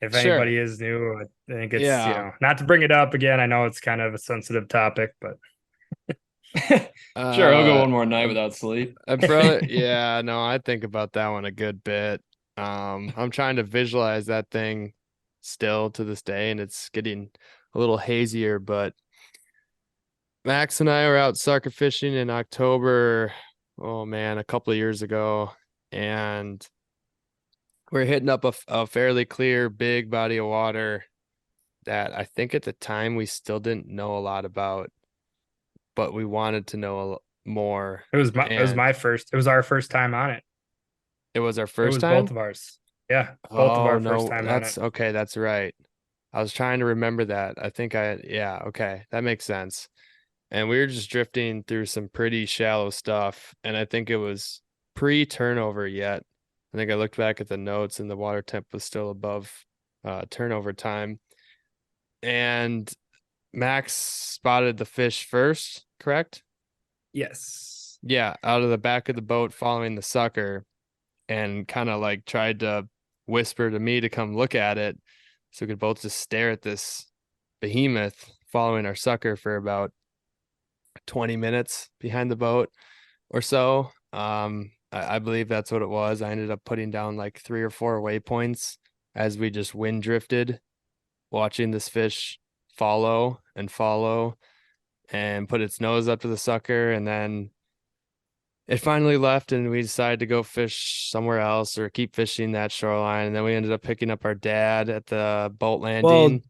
if sure. anybody is new, I think it's Yeah. not to bring it up again. I know it's kind of a sensitive topic, but Sure, I'll go Uh, one more night without sleep. brother, yeah, no, I think about that one a good bit. I'm trying to visualize that thing still to this day, and it's getting a little hazier. But Max and I were out sucker fishing in October, oh man, a couple of years ago, and we're hitting up a fairly clear, big body of water that I think at the time we still didn't know a lot about, but we wanted to know more. it was And my first. It was our first time on it. it was our It first was both time. of ours. Yeah, both of Oh our first no, time on it. that's okay, that's right. I was trying to remember that. I think yeah, okay, that makes sense. And we were just drifting through some pretty shallow stuff, and I think it was pre-turnover yet. I think I looked back at the notes and the water temp was still above turnover time. And Max spotted the fish first, correct? Yes. Yeah, out of the back of the boat following the sucker and kind of like tried to whisper to me to come look at it so we could both just stare at this behemoth following our sucker for about 20 minutes behind the boat or so. I believe that's what it was. I ended up putting down like 3 or 4 waypoints as we just wind drifted, watching this fish follow and put its nose up to the sucker, and then it finally left and we decided to go fish somewhere else or keep fishing that shoreline. And then we ended up picking up our dad at the boat Well, landing.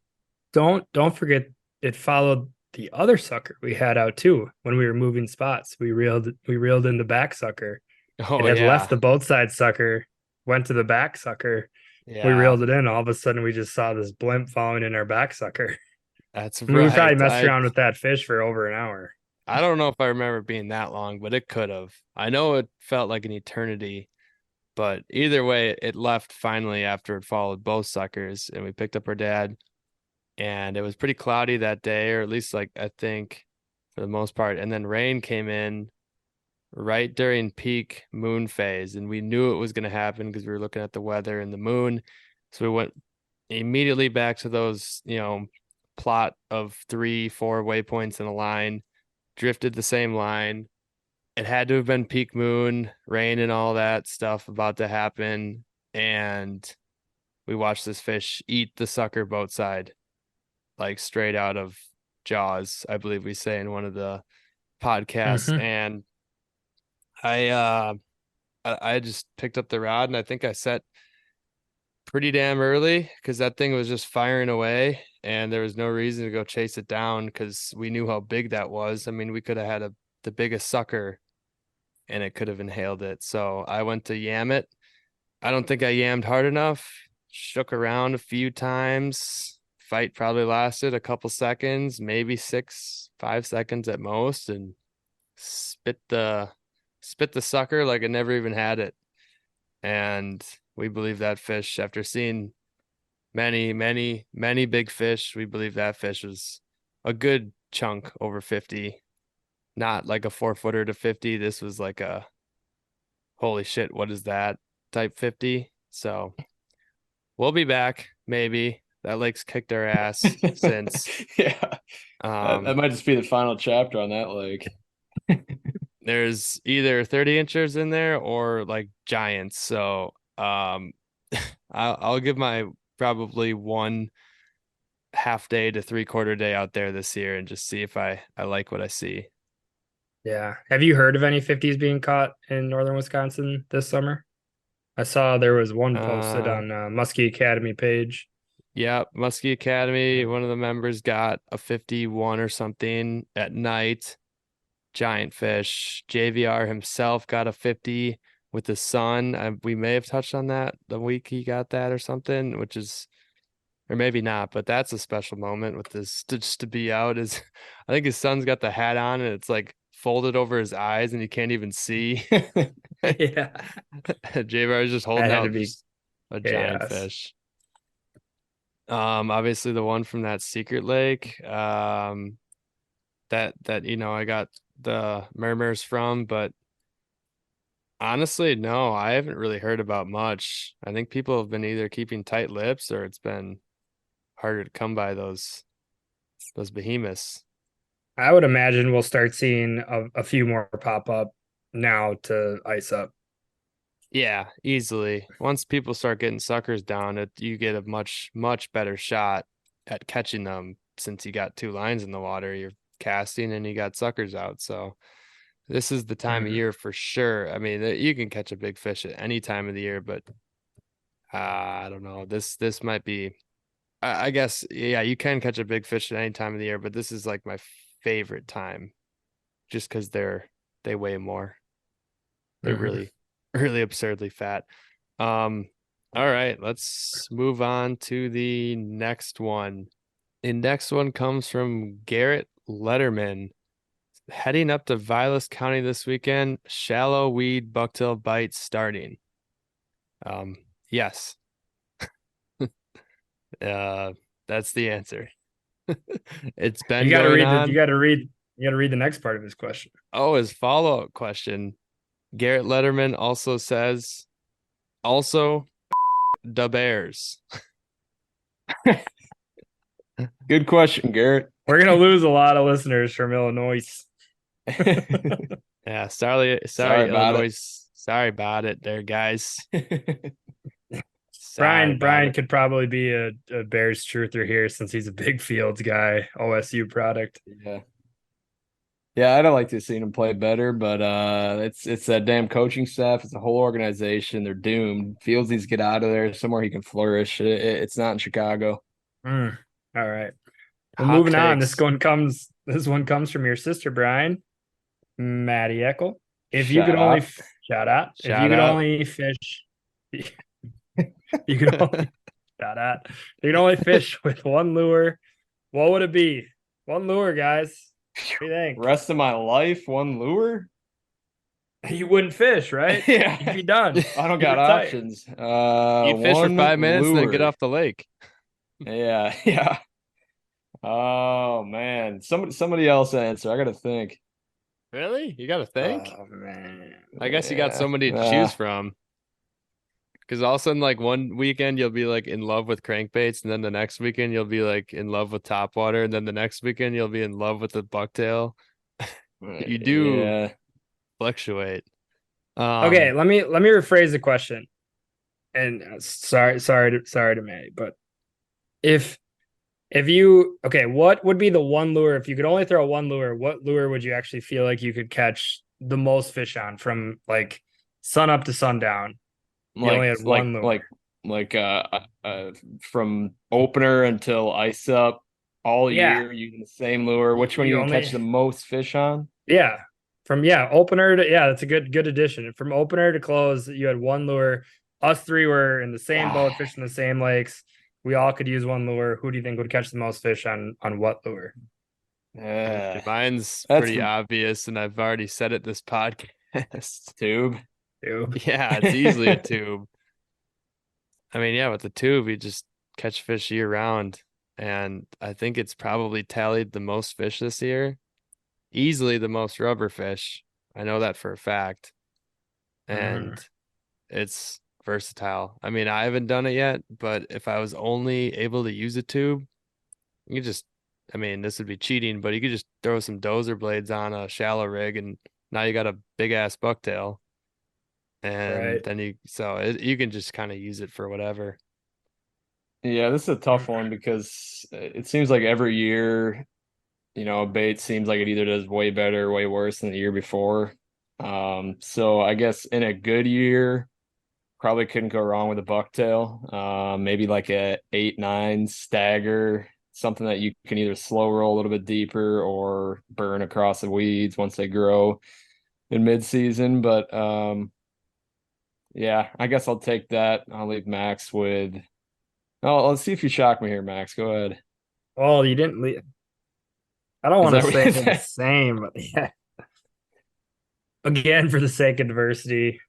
don't forget it followed the other sucker we had out too when we were moving spots. We reeled in the back sucker. It Oh had left yeah. the both side sucker, went to the back sucker. We Yeah, reeled it in. All of a sudden, we just saw this blimp following in our back sucker. that's I mean, we probably right. messed around with that fish for over an hour. I don't know if I remember it being that long, but it could have. I know it felt like an eternity, but either way, it left finally after it followed both suckers, and we picked up our dad. And it was pretty cloudy that day, or at least like I think for the most part. And then rain came in right during peak moon phase, and we knew it was going to happen because we were looking at the weather and the moon. So we went immediately back to those, plot of 3-4 waypoints in a line, drifted the same line. It had to have been peak moon, rain and all that stuff about to happen. And we watched this fish eat the sucker boat side, like straight out of Jaws, I believe we say in one of the podcasts. Mhm. And I just picked up the rod, and I think I set pretty damn early because that thing was just firing away, and there was no reason to go chase it down because we knew how big that was. I mean, we could have had the biggest sucker and it could have inhaled it. So I went to yam it. I don't think I yammed hard enough. Shook around a few times. Fight probably lasted a couple seconds, maybe 5 seconds at most, and spit the sucker like I never even had it. And we believe that fish, after seeing many, many, many big fish, we believe that fish was a good chunk over 50. Not like a 4-footer to 50. This was like a holy shit, what is that type 50. So we'll be back. Maybe that lake's kicked our ass since. Yeah. That might just be the final chapter on that lake. There's either 30 inchers in there or like giants. So I'll give my probably 1 half day to 3/4 day out there this year and just see if I like what I see. Yeah. Have you heard of any 50s being caught in northern Wisconsin this summer? I saw there was one posted on Musky Academy page. Yeah, Musky Academy, one of the members got a 51 or something at night. Giant fish. JVR himself got a 50 with the sun. We may have touched on that the week he got that or something, which is, or maybe not, but that's a special moment with this just to be out is I think his son's got the hat on and it's like folded over his eyes and you can't even see. Yeah. JVR is just That holding had to out be a giant chaos. fish. Obviously the one from that secret lake, that I got the murmurs from, but honestly, no, I haven't really heard about much. I think people have been either keeping tight lips or it's been harder to come by those behemoths. I would imagine we'll start seeing a few more pop up now to ice up. Yeah, easily. Once people start getting suckers down, you get a much, much better shot at catching them since you got 2 lines in the water. You're casting and you got suckers out. So this is the time of year for sure. I mean, you can catch a big fish at any time of the year, but I don't know. This might be, I guess, yeah, you can catch a big fish at any time of the year, but this is like my favorite time just because they weigh more. They're really, really absurdly fat. All right, let's move on to the next one. The next one comes from Garrett Letterman. Heading up to Vilas County this weekend, shallow weed bucktail bite starting. Yes. That's the answer. It's been You gotta going read on. you gotta read the next part of his question. Oh, his follow-up question. Garrett Letterman also says, also the Bears. Good question, Garrett. We're gonna lose a lot of listeners from Illinois. Yeah, sorry, about Illinois. Sorry about it there, guys. Brian could probably be a Bears truther here since he's a big Fields guy, OSU product. Yeah. Yeah, I'd have liked to have seen him play better, but it's that damn coaching staff. It's a whole organization. They're doomed. Fields needs to get out of there somewhere he can flourish. It's not in Chicago. All right. Well, Hot moving on. takes. This one comes from your sister, Brian, Maddie Eckel. If you Shout could only out. shout out. If Shout you could out. only fish, you could only shout out. You could only fish with one lure. What would it be? One lure, guys. What do you think? Rest of my life, one lure. You wouldn't fish, right? Yeah, You'd be done. I don't You'd got retire. options. You fish for 5 minutes and then get lure. off the lake. Yeah. Oh man, somebody else answer. I got to think. Really? You got to think? Oh man. I guess you got so many to Yeah. choose from. Because all of a sudden, like one weekend you'll be like in love with crankbaits, and then the next weekend you'll be like in love with topwater, and then the next weekend you'll be in love with the bucktail. You do Yeah. fluctuate. Okay, let me rephrase the question. And sorry to Manny, but if what would be the one lure if you could only throw one lure, what lure would you actually feel like you could catch the most fish on from like sun up to sundown? You only had one lure. Like from opener until ice up all Yeah. year using the same lure. Which one You you can only catch the most fish on? Yeah. From opener to that's a good addition. From opener to close, you had one lure. Us three were in the same boat, fishing the same lakes. We all could use one lure. Who do you think would catch the most fish on what lure? Yeah. Mine's That's pretty obvious, and I've already said it this podcast. tube. Tube. Yeah, it's easily a tube. I mean, yeah, with the tube, you just catch fish year round. And I think it's probably tallied the most fish this year. Easily the most rubber fish. I know that for a fact. And it's versatile. I mean, I haven't done it yet, but if I was only able to use a tube, you could just, I mean, this would be cheating, but you could just throw some dozer blades on a shallow rig and now you got a big ass bucktail. And Right. then you can just kind of use it for whatever. Yeah, this is a tough one because it seems like every year, a bait seems like it either does way better or way worse than the year before. So I guess in a good year, probably couldn't go wrong with a bucktail. Maybe like a 8-9 stagger, something that you can either slow roll a little bit deeper or burn across the weeds once they grow in mid-season. But yeah, I guess I'll take that. I'll leave Max with. Oh, let's see if you shock me here, Max. Go ahead. Well, you didn't leave. I don't Is want to that say what they're the same, but yeah. Again, for the sake of diversity.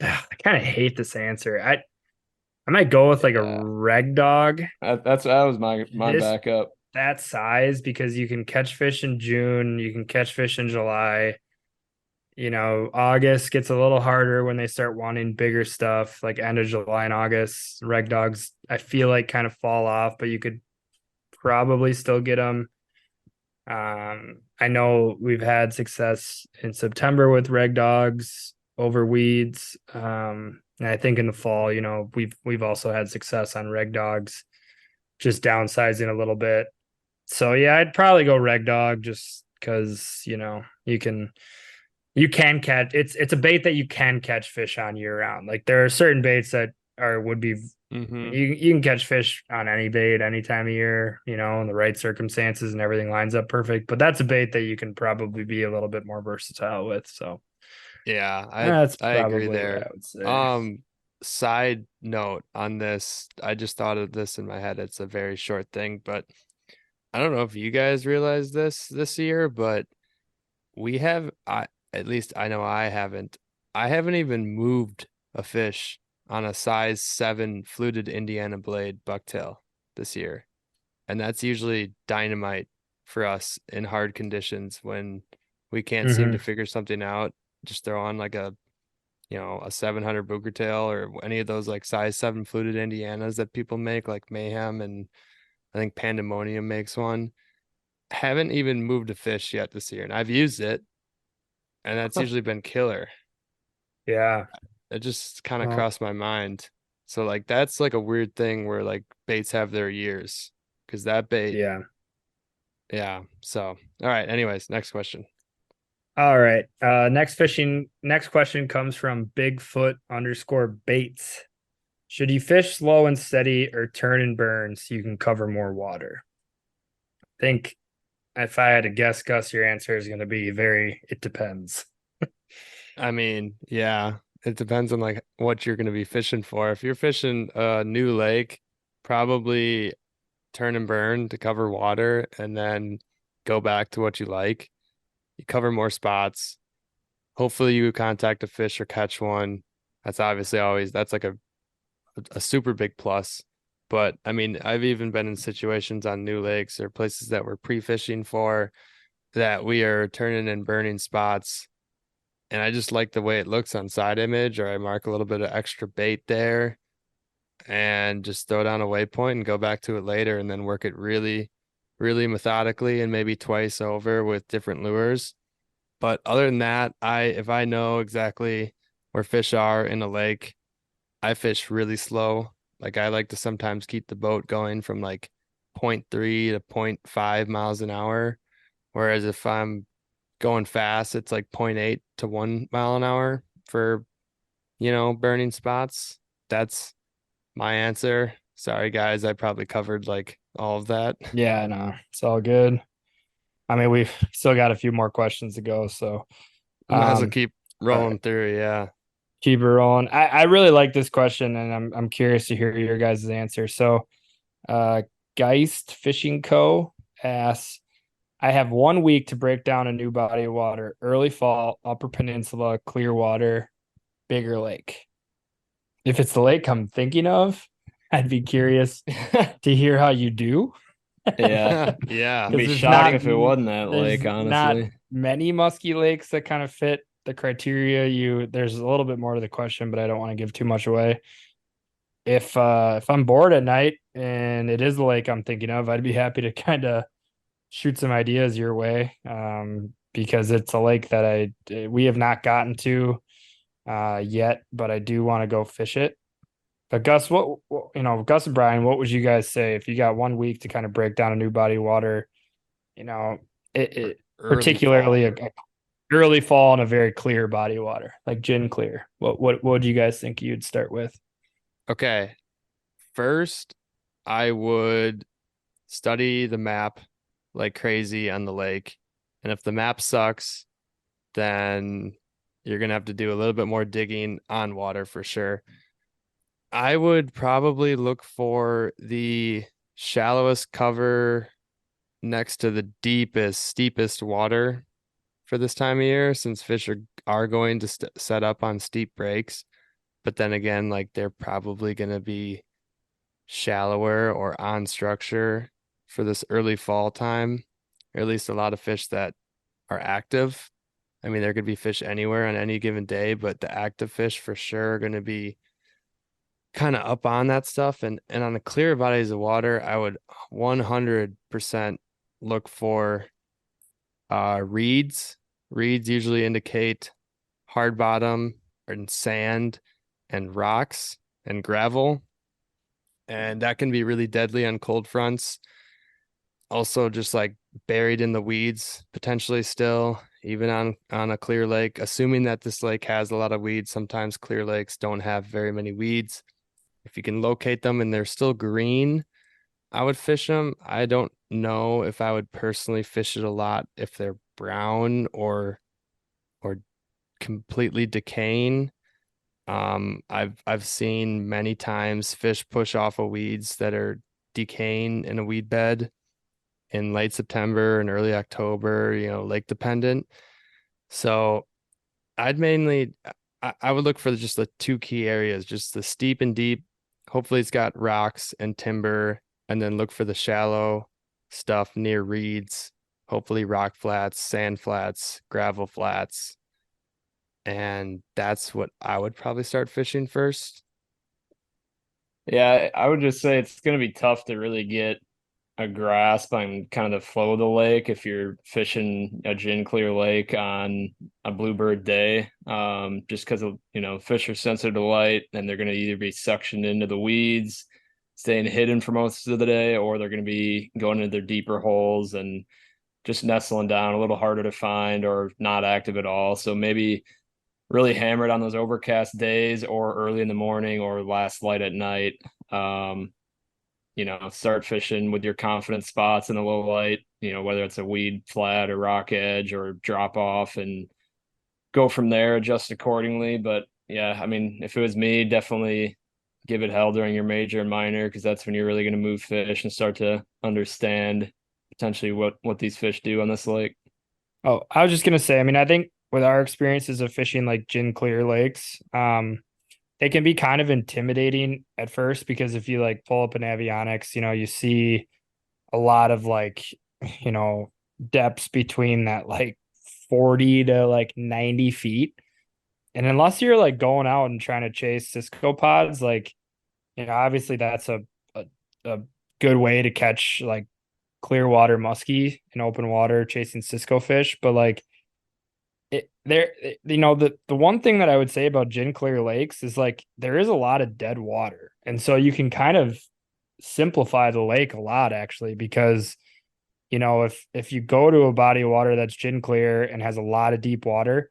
I kind of hate this answer. I might go with like a reg dog. That was my backup. That size because you can catch fish in June, you can catch fish in July. August gets a little harder when they start wanting bigger stuff, like end of July and August. Reg dogs, I feel like kind of fall off, but you could probably still get them. I know we've had success in September with reg dogs over weeds. And I think in the fall, we've also had success on reg dogs, just downsizing a little bit. So yeah, I'd probably go reg dog just because you can catch it's a bait that you can catch fish on year round. Like there are certain baits that would be you can catch fish on any bait any time of year, in the right circumstances and everything lines up perfect. But that's a bait that you can probably be a little bit more versatile with. So yeah, that's I agree probably there. what I would say. Side note on this, I just thought of this in my head. It's a very short thing, but I don't know if you guys realize this year, but we have at least I know I haven't. I haven't even moved a fish on a size 7 fluted Indiana blade bucktail this year. And that's usually dynamite for us in hard conditions when we can't seem to figure something out. Just throw on like a 700 booger tail or any of those like size 7 fluted Indianas that people make, like Mayhem, and I think Pandemonium makes one. Haven't even moved a fish yet this year, and I've used it, and that's usually been killer. Yeah. It just kind of crossed my mind. So like that's like a weird thing where like baits have their years, because that bait. Yeah. So all right. Anyways, next question. All right. Next question comes from Bigfoot_Baits. Should you fish slow and steady or turn and burn so you can cover more water? I think if I had to guess, Gus, your answer is going to be it depends. I mean, yeah, it depends on like what you're going to be fishing for. If you're fishing a new lake, probably turn and burn to cover water and then go back to what you like. You cover more spots. Hopefully you contact a fish or catch one. That's obviously that's like a super big plus. But I mean, I've even been in situations on new lakes or places that we're pre-fishing for that we are turning and burning spots. And I just like the way it looks on side image, or I mark a little bit of extra bait there and just throw down a waypoint and go back to it later and then work it really, really methodically and maybe twice over with different lures. But other than that, if I know exactly where fish are in a lake, I fish really slow. Like I like to sometimes keep the boat going from like point 0.3 to point 0.5 miles an hour. Whereas if I'm going fast, it's like point 0.8 to 1 mile an hour for, burning spots. That's my answer. Sorry, guys. I probably covered like all of that. Yeah, no, it's all good. I mean, we've still got a few more questions to go, so Might as well um, keep but rolling through. Yeah. keep it rolling. I really like this question, and I'm curious to hear your guys' answer. So, uh, Geist Fishing Co. asks, I have 1 week to break down a new body of water, early fall, Upper Peninsula, Clearwater, Bigger Lake. If it's the lake I'm thinking of, I'd be curious to hear how you do. Yeah. Yeah. I'd be Because shocked if it wasn't that there's lake, not honestly. many musky lakes that kind of fit the criteria. There's a little bit more to the question, but I don't want to give too much away. If I'm bored at night and it is the lake I'm thinking of, I'd be happy to kind of shoot some ideas your way. Because it's a lake that we have not gotten to yet, but I do want to go fish it. But Gus, Gus and Brian, what would you guys say if you got 1 week to kind of break down a new body of water? You know, it Early particularly fall. a early fall and a very clear body of water, like gin clear. What would you guys think you'd start with? Okay. First, I would study the map like crazy on the lake. And if the map sucks, then you're going to have to do a little bit more digging on water for sure. I would probably look for the shallowest cover next to the deepest, steepest water for this time of year, since fish are going to set up on steep breaks. But then again, like they're probably going to be shallower or on structure for this early fall time, or at least a lot of fish that are active. I mean, there could be fish anywhere on any given day, but the active fish for sure are going to be kind of up on that stuff. And on the clear bodies of water, I would 100% look for reeds. Reeds usually indicate hard bottom and sand and rocks and gravel. And that can be really deadly on cold fronts. Also, just like buried in the weeds, potentially still, even on a clear lake. Assuming that this lake has a lot of weeds, sometimes clear lakes don't have very many weeds. If you can locate them and they're still green, I would fish them. I don't know if I would personally fish it a lot if they're brown or completely decaying. I've seen many times fish push off of weeds that are decaying in a weed bed in late September and early October, lake dependent. So I'd mainly I would look for just the two key areas, just the steep and deep. Hopefully it's got rocks and timber, and then look for the shallow stuff near reeds, hopefully rock flats, sand flats, gravel flats. And that's what I would probably start fishing first. Yeah, I would just say it's going to be tough to really get a grasp on kind of the flow of the lake if you're fishing a gin clear lake on a bluebird day. Just because fish are sensitive to light and they're going to either be suctioned into the weeds, staying hidden for most of the day, or they're going to be going into their deeper holes and just nestling down a little harder to find or not active at all. So maybe really hammered on those overcast days or early in the morning or last light at night. Um, start fishing with your confident spots in the low light, whether it's a weed flat or rock edge or drop off, and go from there, adjust accordingly. But yeah, I mean, if it was me, definitely give it hell during your major and minor, because that's when you're really going to move fish and start to understand potentially what these fish do on this lake. Oh, I was just gonna say, I mean, I think with our experiences of fishing like gin clear lakes, they can be kind of intimidating at first because if you like pull up an avionics, you see a lot of like, you know, depths between that like 40 to like 90 feet. And unless you're like going out and trying to chase Cisco pods, like, obviously that's a good way to catch like clear water muskie in open water chasing Cisco fish. But like the one thing that I would say about gin clear lakes is like there is a lot of dead water. And so you can kind of simplify the lake a lot actually, because if you go to a body of water that's gin clear and has a lot of deep water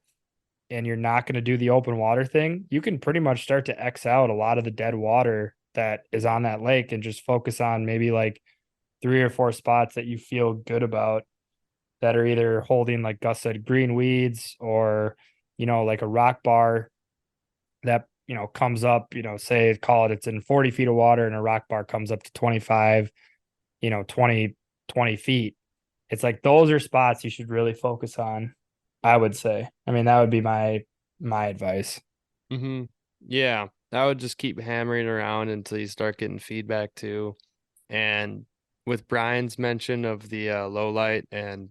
and you're not going to do the open water thing, you can pretty much start to X out a lot of the dead water that is on that lake and just focus on maybe like 3 or 4 spots that you feel good about that are either holding, like Gus said, green weeds or, like a rock bar that, comes up, say call it it's in 40 feet of water and a rock bar comes up to 25, 20 feet. It's like those are spots you should really focus on, I would say. I mean, that would be my advice. Mm-hmm. Yeah, I would just keep hammering around until you start getting feedback too. And with Brian's mention of the low light and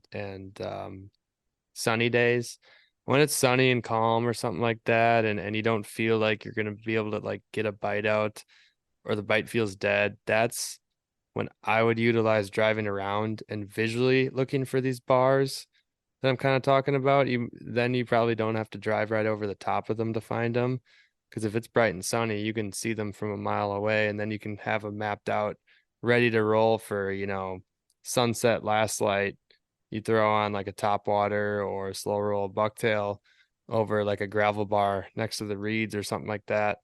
sunny days, when it's sunny and calm or something like that, and you don't feel like you're gonna be able to like get a bite out or the bite feels dead, that's when I would utilize driving around and visually looking for these bars that I'm kind of talking about. You probably don't have to drive right over the top of them to find them, because if it's bright and sunny, you can see them from a mile away, and then you can have them mapped out, ready to roll for sunset last light. You throw on like a top water or a slow roll bucktail over like a gravel bar next to the reeds or something like that,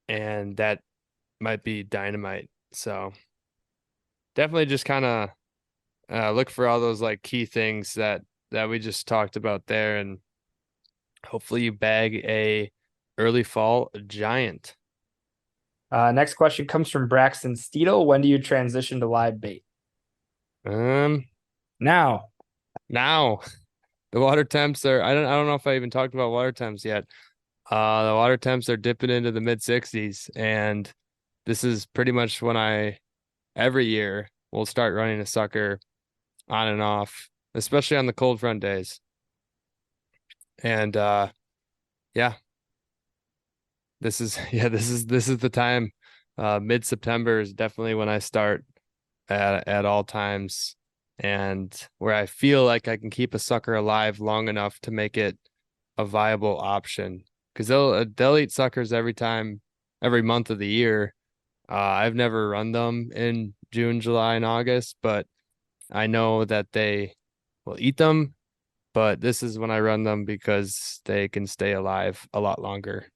and that might be dynamite. So definitely just kind of look for all those like key things that we just talked about there, and hopefully you bag a early fall giant. Next question comes from Braxton Steedle. When do you transition to live bait? Now. Now the water temps are, I don't know if I even talked about water temps yet. The water temps are dipping into the mid 60s, and this is pretty much when every year will start running a sucker on and off, especially on the cold front days. And yeah, this is the time. Mid-September is definitely when I start at all times, and where I feel like I can keep a sucker alive long enough to make it a viable option, because they'll eat suckers every month of the year. I've never run them in June, July, and August, but I know that they will eat them. But this is when I run them because they can stay alive a lot longer.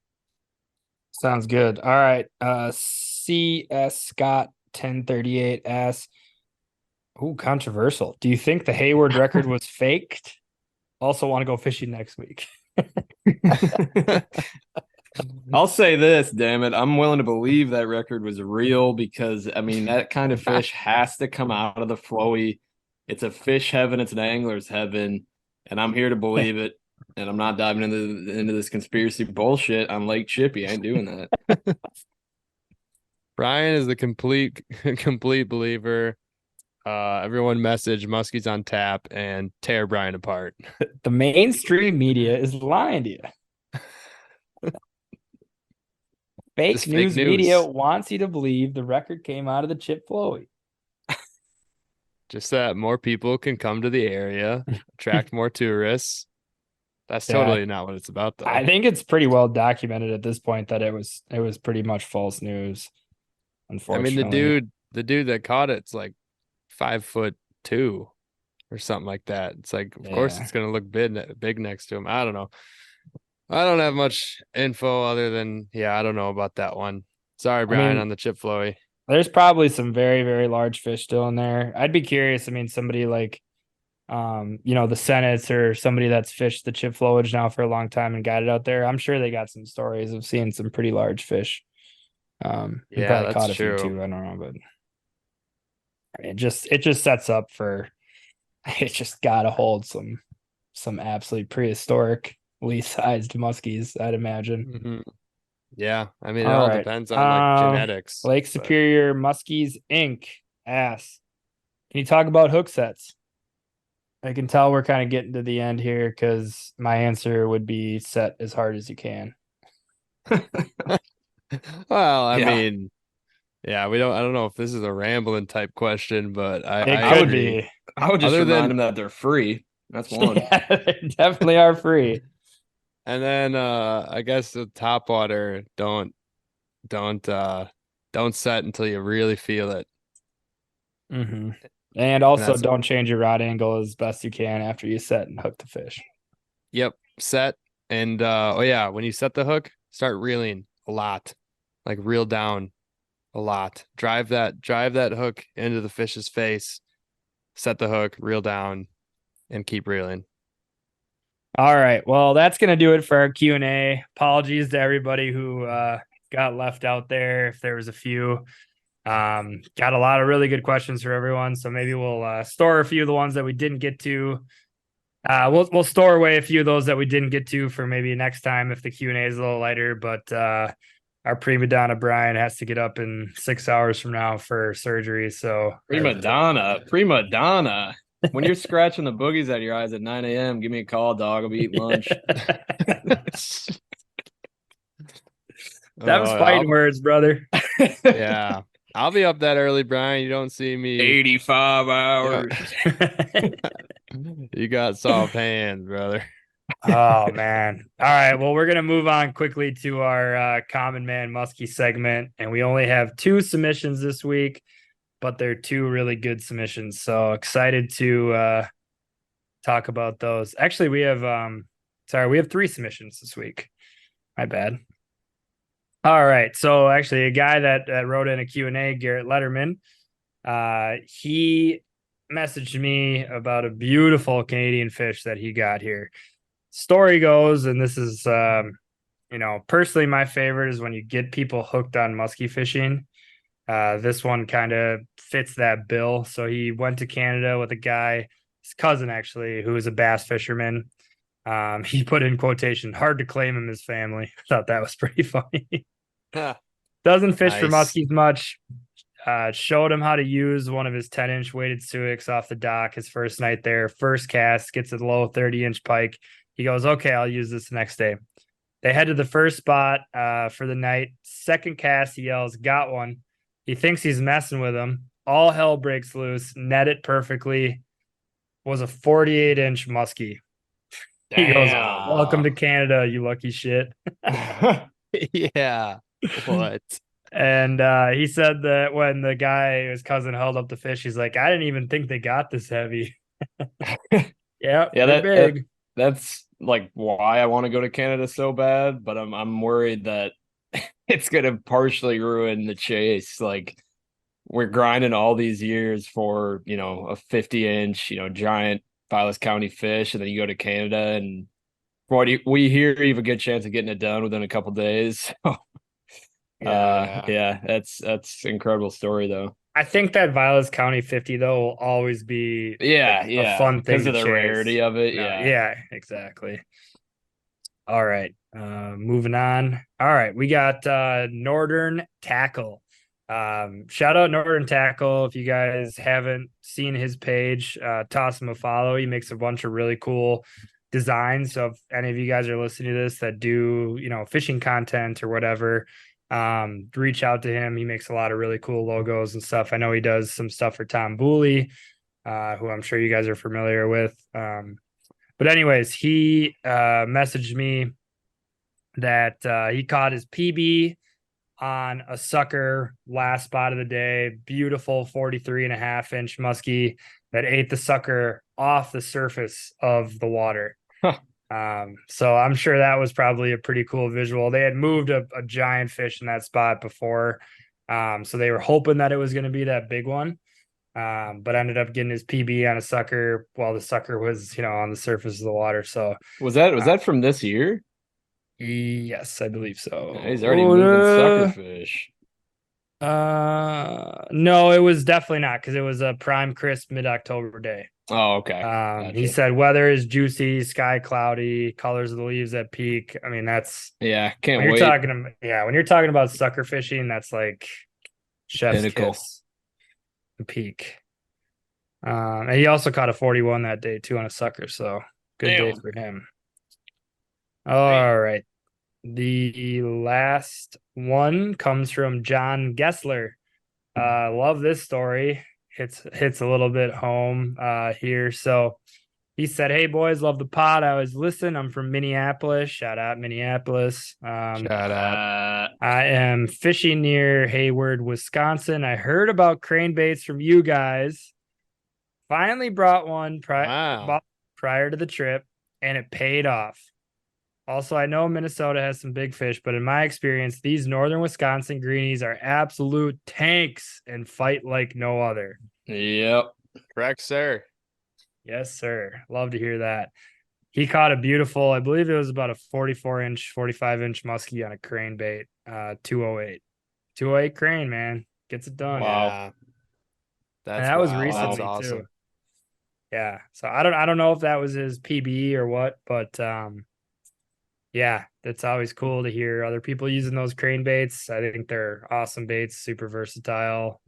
Sounds good. All right. CS Scott 1038 asks, "Ooh, controversial. Do you think the Hayward record was faked? Also want to go fishing next week." I'll say this, damn it. I'm willing to believe that record was real, because I mean that kind of fish has to come out of the flowy. It's a fish heaven, it's an angler's heaven, and I'm here to believe it. And I'm not diving into this conspiracy bullshit on Lake Chippy. I ain't doing that. Brian is the complete believer. Everyone message Muskies on tap and tear Brian apart. The mainstream media is lying to you. Fake news media wants you to believe the record came out of the Chip Flowy. Just that more people can come to the area, attract more tourists. That's totally not what it's about, though. I think it's pretty well documented at this point that it was pretty much false news. Unfortunately, I mean, the dude that caught it's like 5'2" or something like that. It's like, of course, it's gonna look big next to him. I don't know. I don't have much info other than I don't know about that one. Sorry, Brian, on the Chip Flowy. There's probably some very, very large fish still in there. I'd be curious. I mean, somebody like the Senates or somebody that's fished the Chip Flowage now for a long time and got it out there. I'm sure they got some stories of seeing some pretty large fish. And probably caught a few too. I don't know, but I mean, it just sets up for it just gotta hold some absolutely prehistorically sized muskies, I'd imagine. Mm-hmm. Yeah, I mean, it all depends on like genetics. Lake Superior Muskies Inc. asks, can you talk about hook sets? I can tell we're kind of getting to the end here because my answer would be set as hard as you can. Well, I Yeah. mean, yeah, I don't know if this is a rambling type question, but It I could agree. be. I would just Other remind than- them that they're free. That's one. Yeah, they definitely are free. And then I guess the top water don't set until you really feel it. Mm-hmm. And also, that's- don't change your rod angle as best you can after you set and hook the fish. Yep, set. And oh yeah, when you set the hook, start reeling a lot. Like reel down a lot. Drive that hook into the fish's face. Set the hook, reel down, and keep reeling. All right. Well, that's going to do it for our Q&A. Apologies to everybody who got left out there if there was a few. Got a lot of really good questions for everyone, so maybe we'll store a few of the ones that we didn't get to. We'll store away a few of those that we didn't get to for maybe next time if the Q&A is a little lighter, but our prima donna Brian has to get up in 6 hours from now for surgery. So Prima donna. When you're scratching the boogies out of your eyes at 9 a.m., give me a call, dog. I'll be eating lunch. That was fighting words, brother. Yeah. I'll be up that early, Brian. You don't see me. 85 hours. You got soft hands, brother. Oh man. All right. Well, we're gonna move on quickly to our common man muskie segment, and we only have 2 submissions this week, but they're 2 really good submissions. So excited to talk about those. Actually, we have 3 submissions this week. My bad. All right. So actually a guy that wrote in a Q&A, Garrett Letterman, he messaged me about a beautiful Canadian fish that he got here. Story goes, and this is, personally my favorite is when you get people hooked on musky fishing. This one kind of fits that bill. So he went to Canada with a guy, his cousin actually, who is a bass fisherman. He put in quotation, hard to claim him as family. I thought that was pretty funny. Doesn't fish for Nice. muskies much. Showed him how to use one of his 10-inch weighted suics off the dock his first night there. First cast, gets a low 30-inch pike. He goes, okay, I'll use this the next day. They head to the first spot for the night. Second cast, he yells, got one. He thinks he's messing with him. All hell breaks loose. Net it perfectly. Was a 48-inch muskie. He goes, welcome to Canada, you lucky shit. Yeah. What? And he said that when the guy, his cousin, held up the fish, he's like, I didn't even think they got this heavy. Yeah, they're big. That's like why I want to go to Canada so bad, but I'm worried that it's gonna partially ruin the chase. Like we're grinding all these years for, a 50-inch, giant Vilas County fish, and then you go to Canada and we hear you have a good chance of getting it done within a couple days. Yeah, that's incredible story though. I think that Vilas County 50 though will always be a fun thing because of the chase. rarity of it. Yeah, exactly. All right, moving on. All right, we got Northern Tackle. Shout out Northern Tackle. If you guys haven't seen his page, toss him a follow. He makes a bunch of really cool designs. So if any of you guys are listening to this that do, fishing content or whatever, reach out to him. He makes a lot of really cool logos and stuff. I know he does some stuff for Tom Booley, who I'm sure you guys are familiar with. But anyways, he messaged me that he caught his PB on a sucker last spot of the day. Beautiful 43.5-inch muskie that ate the sucker off the surface of the water. So I'm sure that was probably a pretty cool visual. They had moved a giant fish in that spot before. So they were hoping that it was going to be that big one. But ended up getting his PB on a sucker while the sucker was, on the surface of the water. So was that from this year? Yes, I believe so. Yeah, he's already moving sucker fish. No, it was definitely not because it was a prime crisp mid-October day. Oh, okay. Gotcha. He said weather is juicy, sky cloudy, colors of the leaves at peak. I mean, that's can't when wait. When you're talking about sucker fishing, that's like chef's Pinnacle. kiss. Peak. And he also caught a 41 that day too on a sucker. So good day Damn. for him. All right. The last one comes from John Gessler. Love this story. Hits a little bit home here. So he said, "Hey boys, love the pod. I always listen. I'm from Minneapolis. Shout out Minneapolis. Shout out. I am fishing near Hayward, Wisconsin. I heard about crane baits from you guys. Finally brought one Wow. prior to the trip, and it paid off. Also, I know Minnesota has some big fish, but in my experience, these northern Wisconsin greenies are absolute tanks and fight like no other." Yep. Correct, sir. Yes, sir. Love to hear that. He caught a beautiful, I believe it was about a 44-inch, 45-inch muskie on a crane bait, 208. 208 crane, man. Gets it done. Wow. Yeah. And That's that was wild. recently That's awesome. too. Yeah. So I don't know if that was his PB or what, but yeah, it's always cool to hear other people using those crane baits. I think they're awesome baits, super versatile.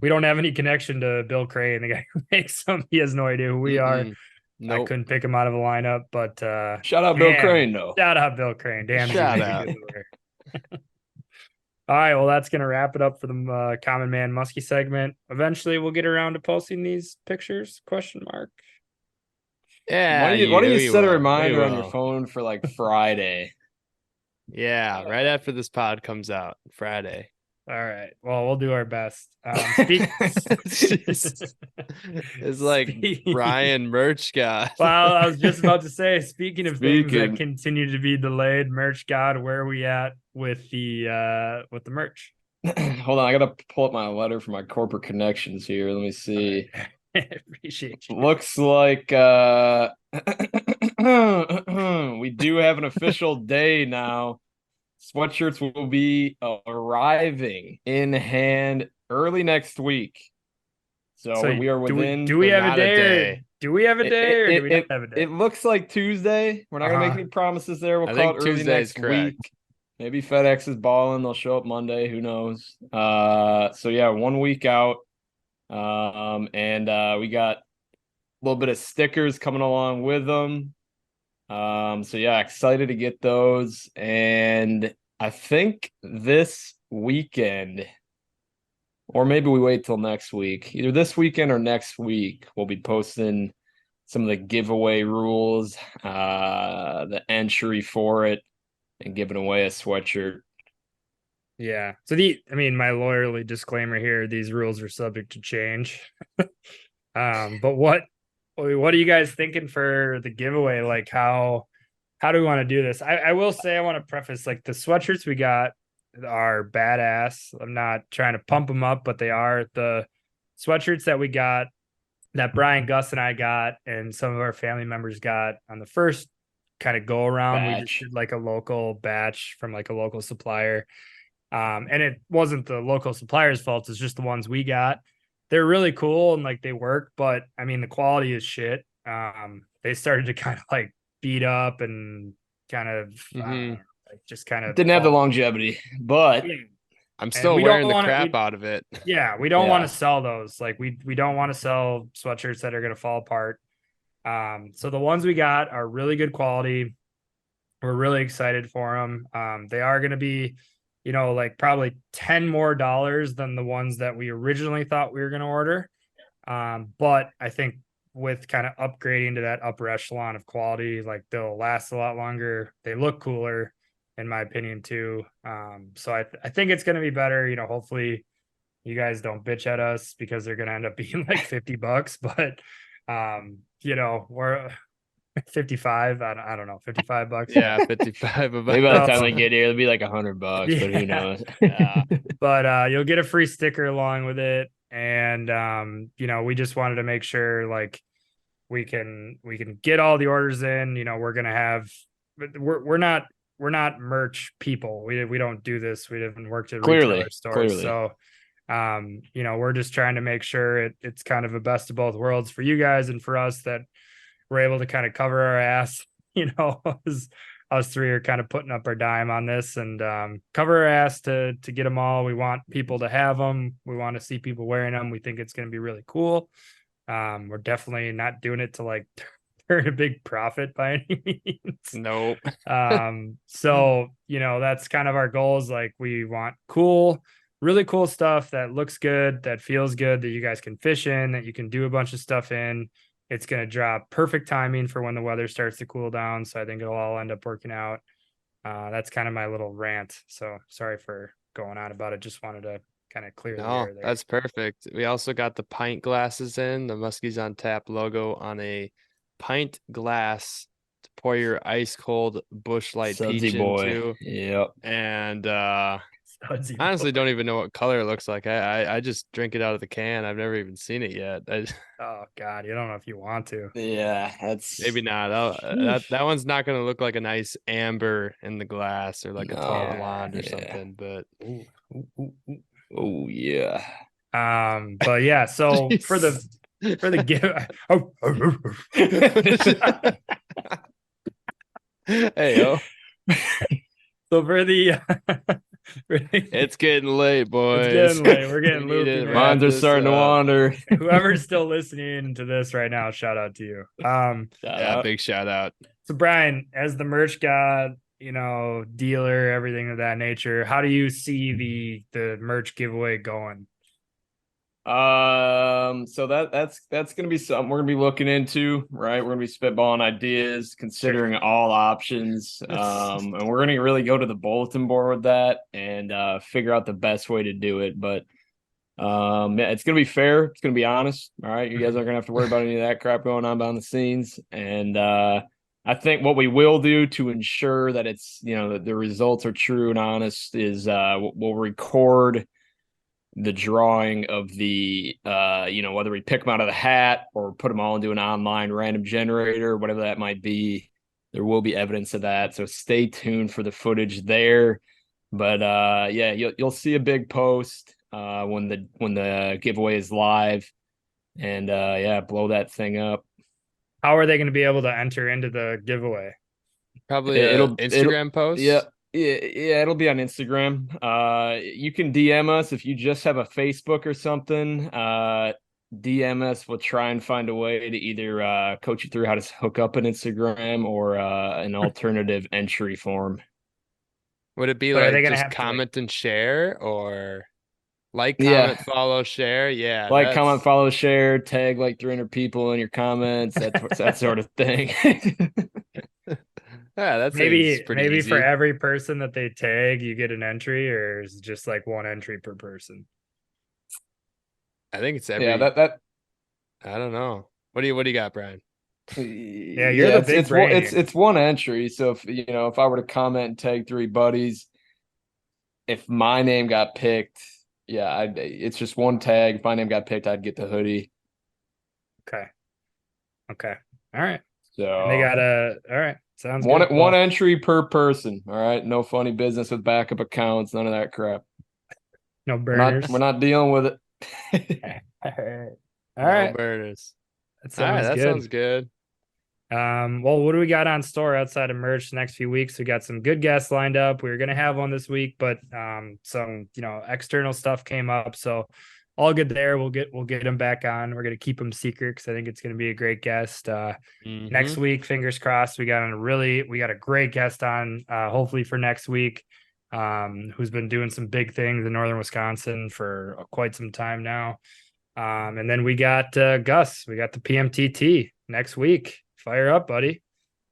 We don't have any connection to Bill Crane, the guy who makes them. He has no idea who we are. Nope. I couldn't pick him out of a lineup, but Shout out Bill Crane, though. Shout out Bill Crane. Damn. Shout out. All right, well, that's gonna wrap it up for the Common Man Muskie segment. Eventually, we'll get around to posting these pictures? Question mark. Yeah. Why don't you we set a will. reminder We on your will. phone for like Friday? Yeah, right after this pod comes out, Friday. All right. Well, we'll do our best. It's like Brian Merch God. Well, I was just about to say, speaking of things that Speaking- continue to be delayed, Merch God, where are we at with the merch? Hold on, I gotta pull up my letter for my corporate connections here. Let me see. Appreciate you. Looks like we do have an official day now. Sweatshirts will be arriving in hand early next week. So we are within. Do we have a not a day? day. Do we have a day or do we not have a day? It looks like Tuesday. We're not gonna make any promises there. We'll I call think it early Tuesday's next correct. week. Maybe FedEx is balling. They'll show up Monday. Who knows? So yeah, 1 week out. And we got a little bit of stickers coming along with them. So yeah, excited to get those. And I think this weekend, or maybe we wait till next week, either this weekend or next week, we'll be posting some of the giveaway rules, the entry for it, and giving away a sweatshirt. Yeah. So my lawyerly disclaimer here, these rules are subject to change. But what are you guys thinking for the giveaway? Like how do we want to do this? I will say, I want to preface, like, the sweatshirts we got are badass. I'm not trying to pump them up, but they are. The sweatshirts that we got, that Brian, Gus, and I got, and some of our family members got on the first kind of go around. We just did like a local batch from like a local supplier. And it wasn't the local supplier's fault. It's just the ones we got. They're really cool and like they work, but I mean, the quality is shit. They started to kind of like beat up and kind of just kind of Didn't have the longevity, but I'm still wearing the crap out of it. Yeah, we don't want to sell those. Like we don't want to sell sweatshirts that are going to fall apart. So the ones we got are really good quality. We're really excited for them. They are going to be, like probably $10 more than the ones that we originally thought we were going to order. But I think with kind of upgrading to that upper echelon of quality, like they'll last a lot longer. They look cooler, in my opinion, too. So I think it's going to be better. Hopefully you guys don't bitch at us because they're going to end up being like $50, but we're 55. I don't know, $55. Yeah, 55. Maybe by the time they get here, it'll be like $100, but who knows? But you'll get a free sticker along with it. And we just wanted to make sure like we can get all the orders in. We're gonna have, we're not merch people. We don't do this. We haven't worked at retailer stores. So we're just trying to make sure it's kind of a best of both worlds for you guys and for us, that we're able to kind of cover our ass, as us three are kind of putting up our dime on this and cover our ass to get them all. We want people to have them. We want to see people wearing them. We think it's going to be really cool. We're definitely not doing it to like turn a big profit by any means. Nope. So, you know, that's kind of our goals. Like we want cool, really cool stuff that looks good, that feels good, that you guys can fish in, that you can do a bunch of stuff in. It's going to drop perfect timing for when the weather starts to cool down. So I think it'll all end up working out. That's kind of my little rant. So sorry for going on about it. Just wanted to kind of clear the No, air there. that's perfect. We also got the pint glasses in, the Muskies on Tap logo on a pint glass to pour your ice cold Busch Light Sudsy peach boy. into. Yep. And Sudsy honestly boy. don't even know what color it looks like. I just drink it out of the can. I've never even seen it yet. Oh God, you don't know if you want to. Yeah, that's Maybe not. That one's not going to look like a nice amber in the glass or like a tall No, blonde or yeah. something. But Oh yeah. But yeah, so for the give. Hey yo, So for the it's getting late, boys. It's getting late. We're getting We need to loopy, man. wrap Minds are this starting to up. wander. whoever's still listening to this right now, shout out to you. Shout Yeah, out. big shout out. So Brian, as the merch god, you know, dealer, everything of that nature, how do you see the merch giveaway going? So that's gonna be something we're gonna be looking into, right? We're gonna be spitballing ideas, considering all options. And we're gonna really go to the bulletin board with that and figure out the best way to do it. But yeah, it's gonna be fair, it's gonna be honest. All right. You guys aren't gonna have to worry about any of that crap going on behind the scenes. And I think what we will do to ensure that it's, you know, that the results are true and honest is we'll record the drawing of the you know, whether we pick them out of the hat or put them all into an online random generator, whatever that might be. There will be evidence of that, so stay tuned for the footage there. But yeah, you'll see a big post when the giveaway is live, and yeah, blow that thing up. How are they going to be able to enter into the giveaway? Probably It'll Instagram post. Yeah, it'll be on Instagram. You can DM us if you just have a Facebook or something. DM us. We'll try and find a way to either coach you through how to hook up an Instagram or an alternative entry form. Would it be But are like they gonna just have to, like- comment and share or like, Yeah. comment, follow, share? Yeah. Like, that's- comment, follow, share, tag like 300 people in your comments, that sort of thing. Yeah, that's maybe pretty easy. for every person that they tag, you get an entry, or is it just like one entry per person? I think it's every. Yeah, that I don't know. What do you got, Brian? Yeah, you're the big brain. It's one entry. So if you know, if I were to comment and tag 3 buddies, if my name got picked, yeah, it's just one tag. If my name got picked, I'd get the hoodie. Okay. All right. So And they got all right. Sounds one good. one entry per person. All right. No funny business with backup accounts, none of that crap. No We're burners. not dealing with it. All right. No All right. burners. That All right, sounds that good. sounds good. Well, what do we got on store outside of merch the next few weeks? We got some good guests lined up. We were gonna have one this week, but some, you know, external stuff came up. So all good there. We'll get him back on. We're gonna keep him secret because I think it's gonna be a great guest. Next week, fingers crossed, we got a great guest on, hopefully for next week, who's been doing some big things in northern Wisconsin for quite some time now. And then we got Gus. We got the PMTT next week. Fire up, buddy.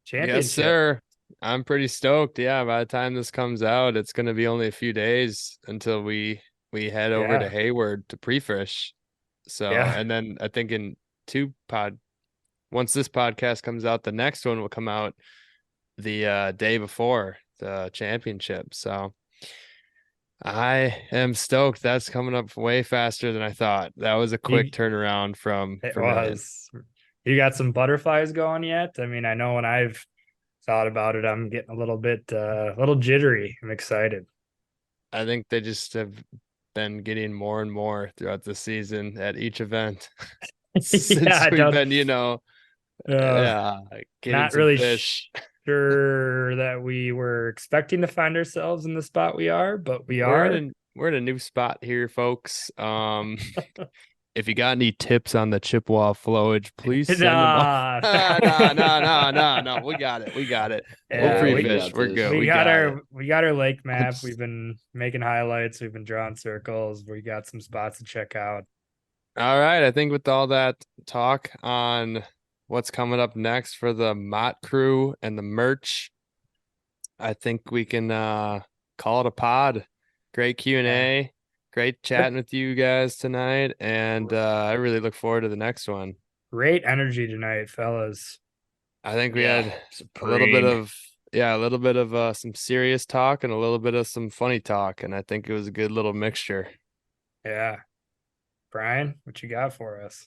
Championship. Yes, sir. I'm pretty stoked. Yeah, by the time this comes out, it's going to be only a few days until we head over to Hayward to pre-fish. So, Yeah. and then I think once this podcast comes out, the next one will come out the day before the championship. So I am stoked. That's coming up way faster than I thought. That was a quick turnaround from It it. was. You got some butterflies going yet? I mean, I know when I've thought about it, I'm getting a little bit a little jittery. I'm excited. I think they just have been getting more and more throughout the season at each event. Since Yeah, we've been, you know, not getting some really fish. sure that we were expecting to find ourselves in the spot we are, but We're in a new spot here, folks. If you got any tips on the Chippewa flowage, please send them up. No. We got it. Yeah, We'll we pre-fish. got We're this. good. we We got got our it. we got our lake map. We've been making highlights. We've been drawing circles. We got some spots to check out. All right. I think with all that talk on what's coming up next for the Mott crew and the merch, I think we can call it a pod. Great Q&A. Great chatting with you guys tonight. And I really look forward to the next one. Great energy tonight, fellas. I think we Yeah, had a supreme. little bit of some serious talk and a little bit of some funny talk. And I think it was a good little mixture. Yeah. Brian, what you got for us?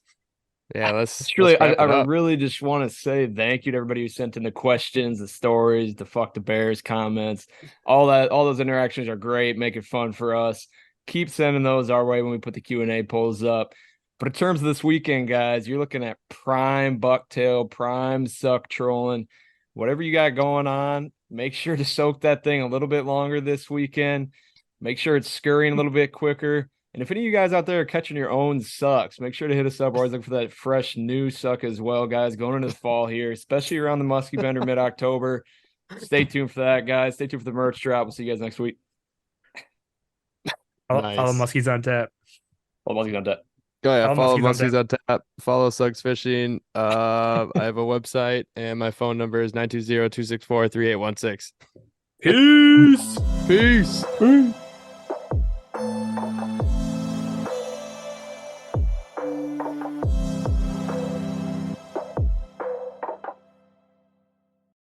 Yeah, It's let's really, wrap it I up. really just want to say thank you to everybody who sent in the questions, the stories, the fuck the bears comments, all that. All those interactions are great, make it fun for us. Keep sending those our way when we put the Q&A polls up. But in terms of this weekend, guys, you're looking at prime bucktail, prime suck trolling, whatever you got going on. Make sure to soak that thing a little bit longer this weekend. Make sure it's scurrying a little bit quicker. And if any of you guys out there are catching your own sucks, make sure to hit us up. We're always looking for that fresh new suck as well, guys, going into the fall here, especially around the Musky Bender mid-October. Stay tuned for that, guys. Stay tuned for the merch drop. We'll see you guys next week. Follow Nice. Muskies on Tap. Well, Musky's on deck. Go ahead. Follow Follow Muskies on Muskies on Tap. Follow Sucks Fishing. I have a website and my phone number is 920-264-3816. Peace. Peace.